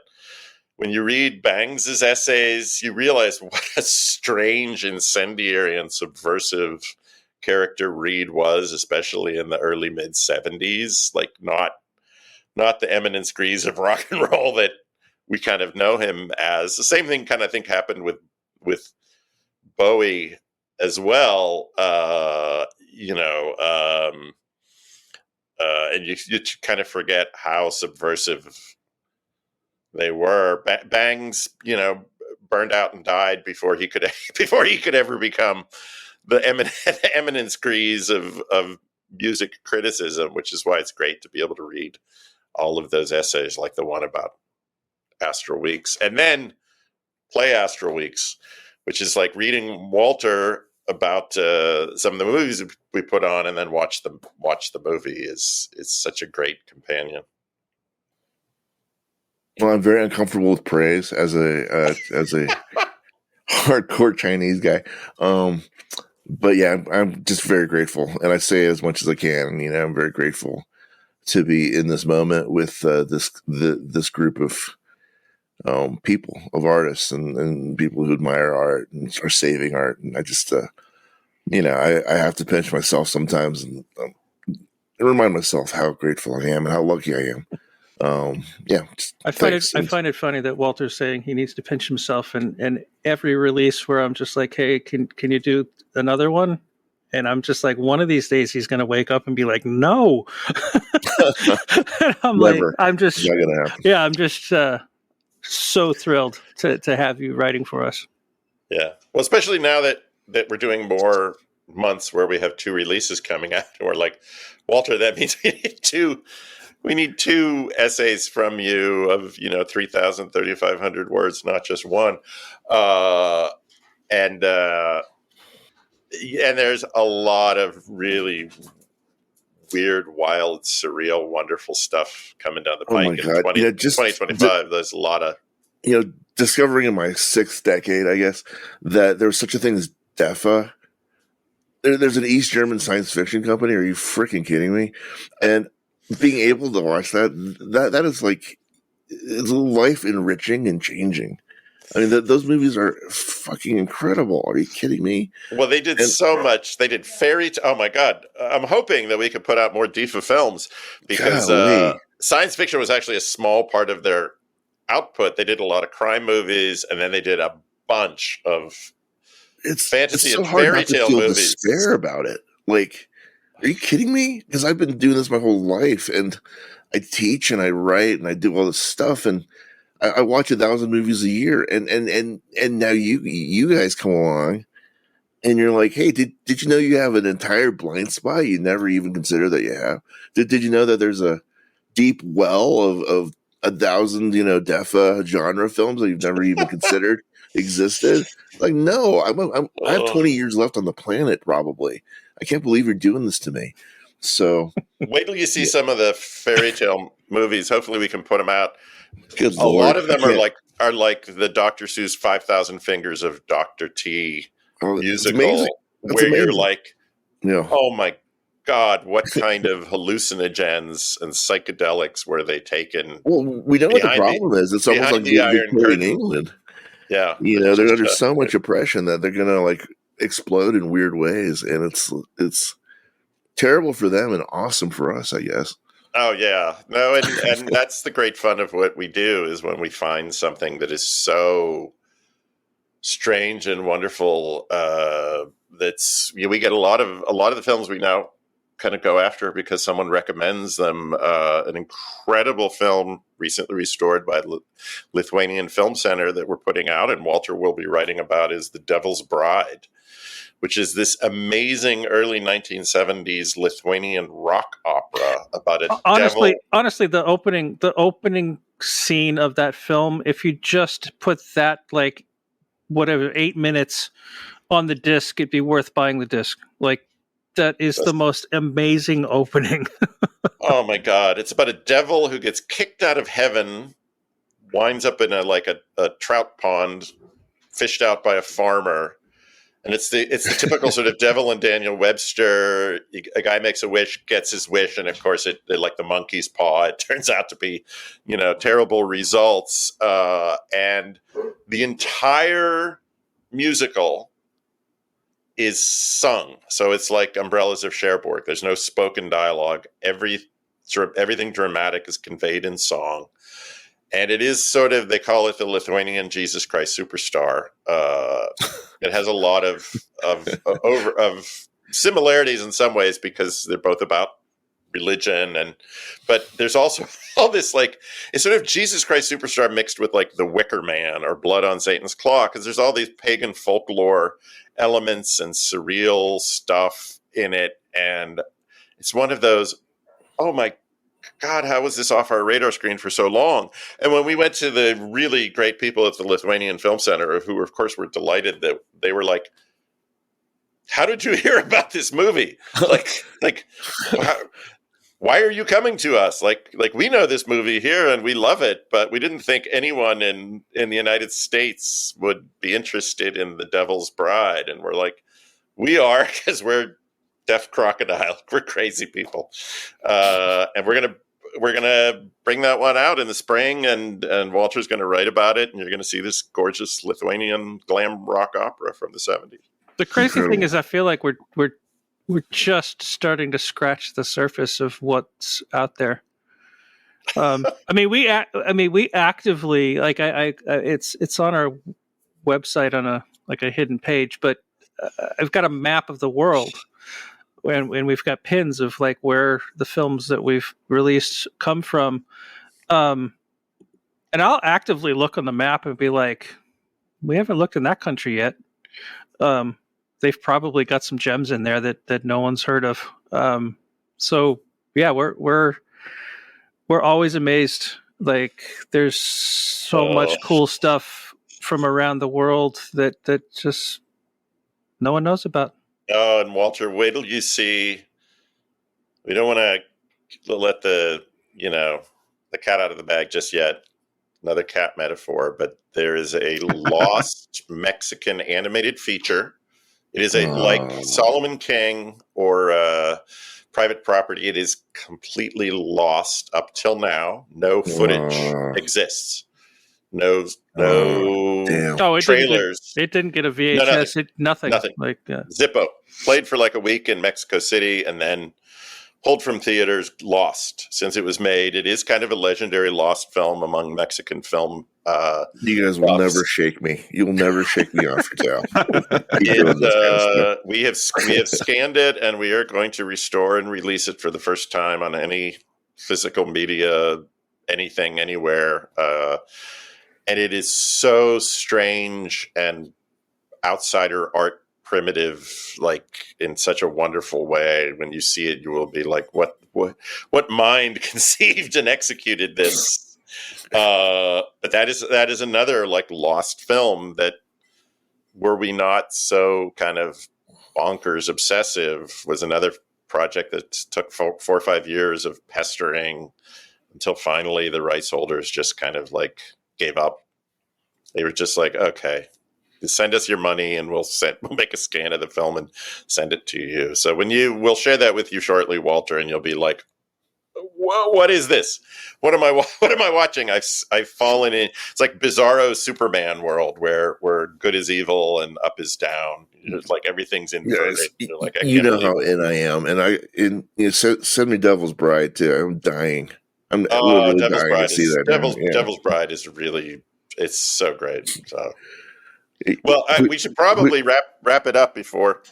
when you read Bangs' essays, you realize what a strange, incendiary, and subversive character Reed was, especially in the early mid-70s. Like not the eminence grise of rock and roll that we kind of know him as. The same thing kind of think happened with Bowie as well. And you kind of forget how subversive they were. Bangs, burned out and died before he could ever become the eminence grise of music criticism, which is why it's great to be able to read all of those essays, like the one about Astral Weeks, and then play Astral Weeks, which is like reading Walter about some of the movies we put on, and then watch the movie is such a great companion. Well, I'm very uncomfortable with praise as a hardcore Chinese guy. But yeah, I'm just very grateful, and I say as much as I can. I'm very grateful to be in this moment with this group of people, of artists, and people who admire art and are saving art. And I just, I have to pinch myself sometimes and remind myself how grateful I am and how lucky I am. I find it funny that Walter's saying he needs to pinch himself, and every release where I'm just like, hey, can you do another one? And I'm just like, one of these days he's going to wake up and be like, no. I'm Never. I'm just, not gonna happen. Yeah, I'm just so thrilled to have you writing for us. Yeah, well, especially now that we're doing more months where we have 2 releases coming out, and we're like, Walter, that means we need two essays from you of 3,000, 3,500 words, not just one. And there's a lot of really weird, wild, surreal, wonderful stuff coming down the pike. Oh my God. In 2025, there's a lot of... discovering in my 6th decade, I guess, that there was such a thing as DEFA. There's an East German science fiction company. Are you freaking kidding me? And being able to watch that is like, it's life enriching and changing. I mean, those movies are fucking incredible. Are you kidding me? Well, they did so much. They did oh my God. I'm hoping that we could put out more DEFA films, because science fiction was actually a small part of their output. They did a lot of crime movies, and then they did a bunch of fantasy and fairy tale movies. Despair about it. Like, are you kidding me? Because I've been doing this my whole life, and I teach and I write and I do all this stuff, and I watch 1,000 movies a year, and now you guys come along, and you're like, hey, did you know you have an entire blind spot you never even considered that you have? Did you know that there's a deep well of 1,000 DEFA genre films that you've never even considered existed. Like, no, I have 20 years left on the planet, probably. I can't believe you're doing this to me. So wait till you see some of the fairy tale movies. Hopefully we can put them out. good A Lord. lot of them are like the Dr. Seuss 5,000 Fingers of Dr. T musical, where amazing. you're like, Yeah. oh my God, what kind of hallucinogens and psychedelics were they taken? Well, we know what the problem is. It's almost like the Iron Victorian Curtain. England. Yeah. You know, they're under so much oppression that they're going to like explode in weird ways. And it's terrible for them and awesome for us, I guess. Oh yeah, no, and that's the great fun of what we do is when we find something that is so strange and wonderful. We get a lot of the films we now kind of go after because someone recommends them. An incredible film recently restored by the Lithuanian Film Center that we're putting out, and Walter will be writing about, is The Devil's Bride, which is this amazing early 1970s Lithuanian rock opera about a devil. Honestly, the opening scene of that film, if you just put that, like, whatever, 8 minutes on the disc, it'd be worth buying the disc. Like, that is the most amazing opening. Oh my God. It's about a devil who gets kicked out of heaven, winds up in a trout pond, fished out by a farmer. And it's the typical sort of devil and Daniel Webster. A guy makes a wish, gets his wish, and of course, it like the monkey's paw. It turns out to be, terrible results. And the entire musical is sung, so it's like Umbrellas of Cherbourg. There's no spoken dialogue. Everything dramatic is conveyed in song. And it is sort of, they call it the Lithuanian Jesus Christ Superstar. It has a lot of similarities in some ways because they're both about religion, but there's also all this, like, it's sort of Jesus Christ Superstar mixed with like The Wicker Man or Blood on Satan's Claw, because there's all these pagan folklore elements and surreal stuff in it, and it's one of those, oh my God, how was this off our radar screen for so long? And when we went to the really great people at the Lithuanian Film Center, who of course were delighted, that they were like, how did you hear about this movie? like, why are you coming to us? Like we know this movie here and we love it, but we didn't think anyone in the United States would be interested in The Devil's Bride. And we're like, we are, because we're Deaf Crocodile. We're crazy people. And we're gonna bring that one out in the spring, and Walter's gonna write about it, and you're gonna see this gorgeous Lithuanian glam rock opera from the 70s. The crazy thing is, I feel like we're just starting to scratch the surface of what's out there. We actively, like, it's on our website on a hidden page, but I've got a map of the world. And we've got pins of like where the films that we've released come from. And I'll actively look on the map and be like, we haven't looked in that country yet. They've probably got some gems in there that no one's heard of. So yeah, we're always amazed. Like, there's so much cool stuff from around the world that just no one knows about. Oh, and Walter, wait till you see. We don't want to let the cat out of the bag just yet. Another cat metaphor, but there is a lost Mexican animated feature. It is like Solomon King or Private Property. It is completely lost up till now. No footage exists. No trailers. It didn't get a VHS. Nothing. Like Zippo. Played for like a week in Mexico City and then pulled from theaters, lost since it was made. It is kind of a legendary lost film among Mexican film. You guys will never shake me. You'll never shake me off your tail. We have scanned it, and we are going to restore and release it for the first time on any physical media, anything, anywhere. And it is so strange and outsider art primitive, like in such a wonderful way. When you see it, you will be like, what mind conceived and executed this? But that is another like lost film that Were We Not So kind of bonkers obsessive was another project that took 4 or 5 years of pestering until finally the rights holders just kind of like gave up. They were just like, okay, send us your money and we'll make a scan of the film and send it to you. So we'll share that with you shortly, Walter, and you'll be like, what is this? What am I watching? I've fallen in. It's like Bizarro Superman world where good is evil and up is down. It's like everything's inverted. You're like, you know how in I am, and send me Devil's Bride too. I'm dying. I'm literally Devil's dying Bride to see that. Devil's Bride is really, it's so great. So, well, we should probably wrap it up before.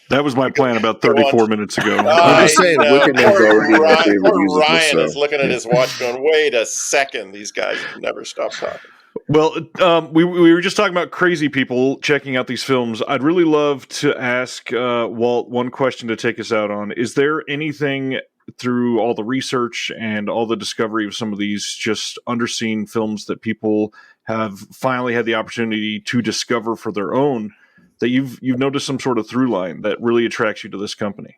That was my plan about 34 minutes ago. I'm just saying, Wicker Man's already my favorite musical. Ryan is looking at his watch going, wait a second, these guys never stop talking. Well, we were just talking about crazy people checking out these films. I'd really love to ask Walt one question to take us out on. Is there anything through all the research and all the discovery of some of these just underseen films that people have finally had the opportunity to discover for their own, that you've noticed some sort of through line that really attracts you to this company?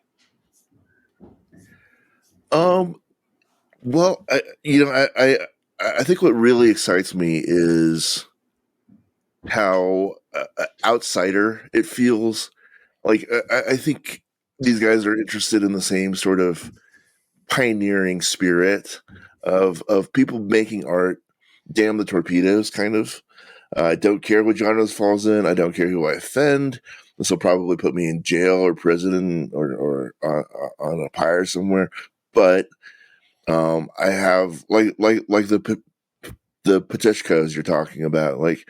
Well, I think what really excites me is how outsider it feels. Like I think these guys are interested in the same sort of pioneering spirit of people making art. Damn the torpedoes, kind of. I don't care what genre this falls in. I don't care who I offend. This will probably put me in jail or prison or on a pyre somewhere. But I have like the Petishkos you're talking about. Like,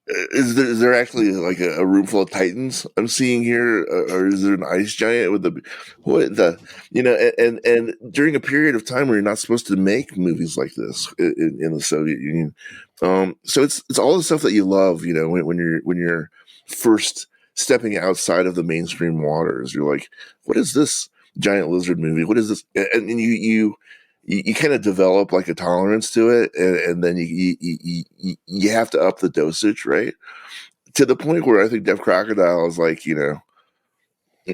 is there actually like a room full of titans I'm seeing here, or is there an ice giant with and during a period of time where you're not supposed to make movies like this in the Soviet Union. So it's all the stuff that you love, when you're first stepping outside of the mainstream waters. You're like, what is this giant lizard movie? What is this? And you kind of develop like a tolerance to it, and then you have to up the dosage, right? To the point where I think Deaf Crocodile is like,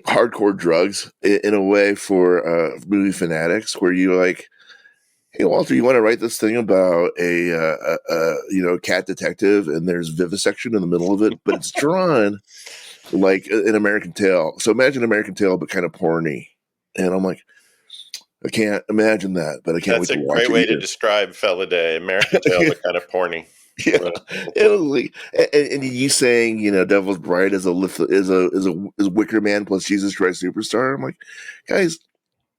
hardcore drugs in a way for movie fanatics, where you're like, hey, Walter, you want to write this thing about a cat detective, and there's vivisection in the middle of it, but it's drawn like an American Tail. So imagine American Tail, but kind of porny. And I'm like, I can't imagine that, but I can't wait to watch it. That's a great way to describe Felidae, American Tail, but kind of porny. Yeah, and you saying Devil's Bride is Wicker Man plus Jesus Christ Superstar. I'm like, guys,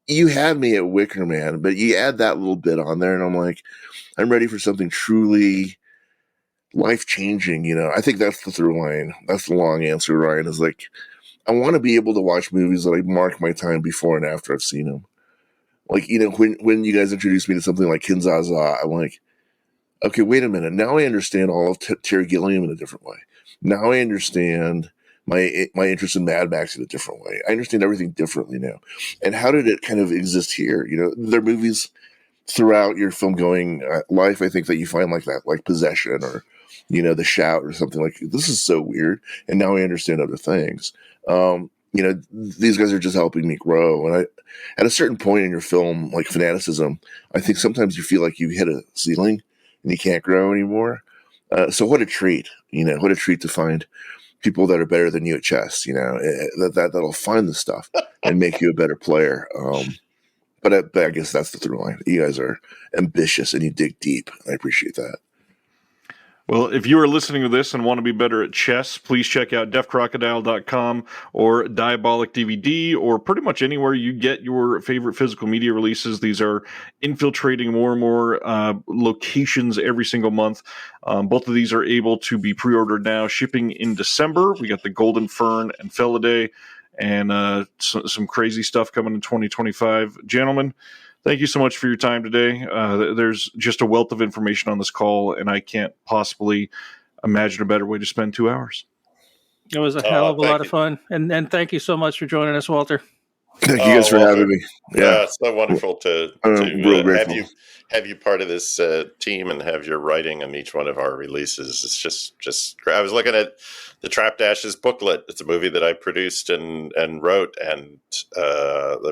you had me at Wicker Man, but you add that little bit on there, and I'm like, I'm ready for something truly life changing. I think that's the through line. That's the long answer, Ryan. Is like, I want to be able to watch movies that I mark my time before and after I've seen them. Like, when you guys introduced me to something like Kinzaza, I'm like, okay, wait a minute. Now I understand all of Terry Gilliam in a different way. Now I understand my interest in Mad Max in a different way. I understand everything differently now. And how did it kind of exist here? There are movies throughout your film going life, I think, that you find like that, like Possession or, The Shout or something like, this is so weird. And now I understand other things. These guys are just helping me grow. And at a certain point in your film, like fanaticism, I think sometimes you feel like you hit a ceiling and you can't grow anymore. So what a treat, what a treat to find people that are better than you at chess, that'll find the stuff and make you a better player. But I guess that's the through line. You guys are ambitious and you dig deep. I appreciate that. Well, if you are listening to this and want to be better at chess, please check out deafcrocodile.com or Diabolic DVD or pretty much anywhere you get your favorite physical media releases. These are infiltrating more and more locations every single month. Both of these are able to be pre-ordered now, shipping in December. We got the Golden Fern and Felidae and some crazy stuff coming in 2025. Gentlemen, thank you so much for your time today. There's just a wealth of information on this call, and I can't possibly imagine a better way to spend 2 hours. It was a hell of a lot of fun. And thank you so much for joining us, Walter. Thank you guys for having me. Yeah, it's so wonderful to real grateful. have you part of this team and have your writing on each one of our releases. It's just great. I was looking at the Trap Dashes booklet. It's a movie that I produced and wrote, and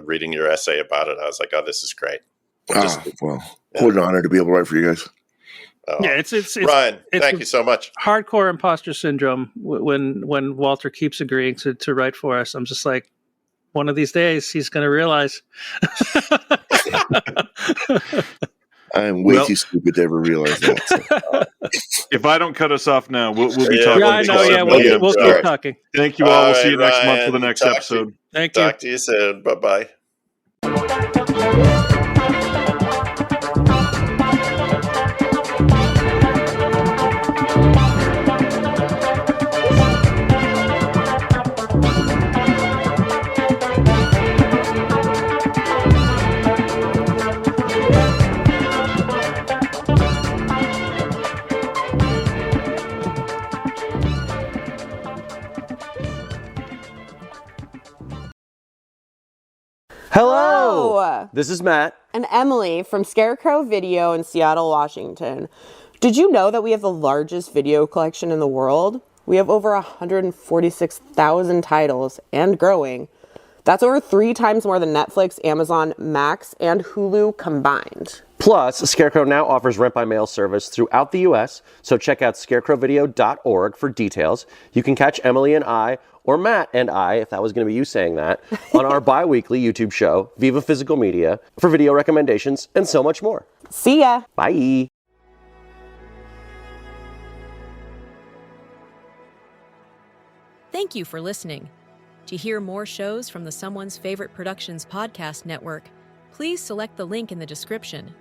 reading your essay about it, I was like, oh, this is great. What an honor to be able to write for you guys. It's Ryan, thank you so much. Hardcore imposter syndrome when Walter keeps agreeing to write for us. I'm just like, one of these days he's going to realize. I am way too stupid to ever realize that. So. If I don't cut us off now, we'll be talking. Yeah, I know. Yeah, we'll keep talking. Thank you all. We'll see you next month for the next episode. Thank you. Talk to you soon. Bye-bye. Hello! This is Matt. And Emily from Scarecrow Video in Seattle, Washington. Did you know that we have the largest video collection in the world? We have over 146,000 titles and growing. That's over 3 times more than Netflix, Amazon, Max, and Hulu combined. Plus, Scarecrow now offers rent-by-mail service throughout the U.S., so check out scarecrowvideo.org for details. You can catch Emily and I, or Matt and I, if that was going to be you saying that, on our bi-weekly YouTube show, Viva Physical Media, for video recommendations and so much more. See ya! Bye! Thank you for listening. To hear more shows from the Someone's Favorite Productions podcast network, please select the link in the description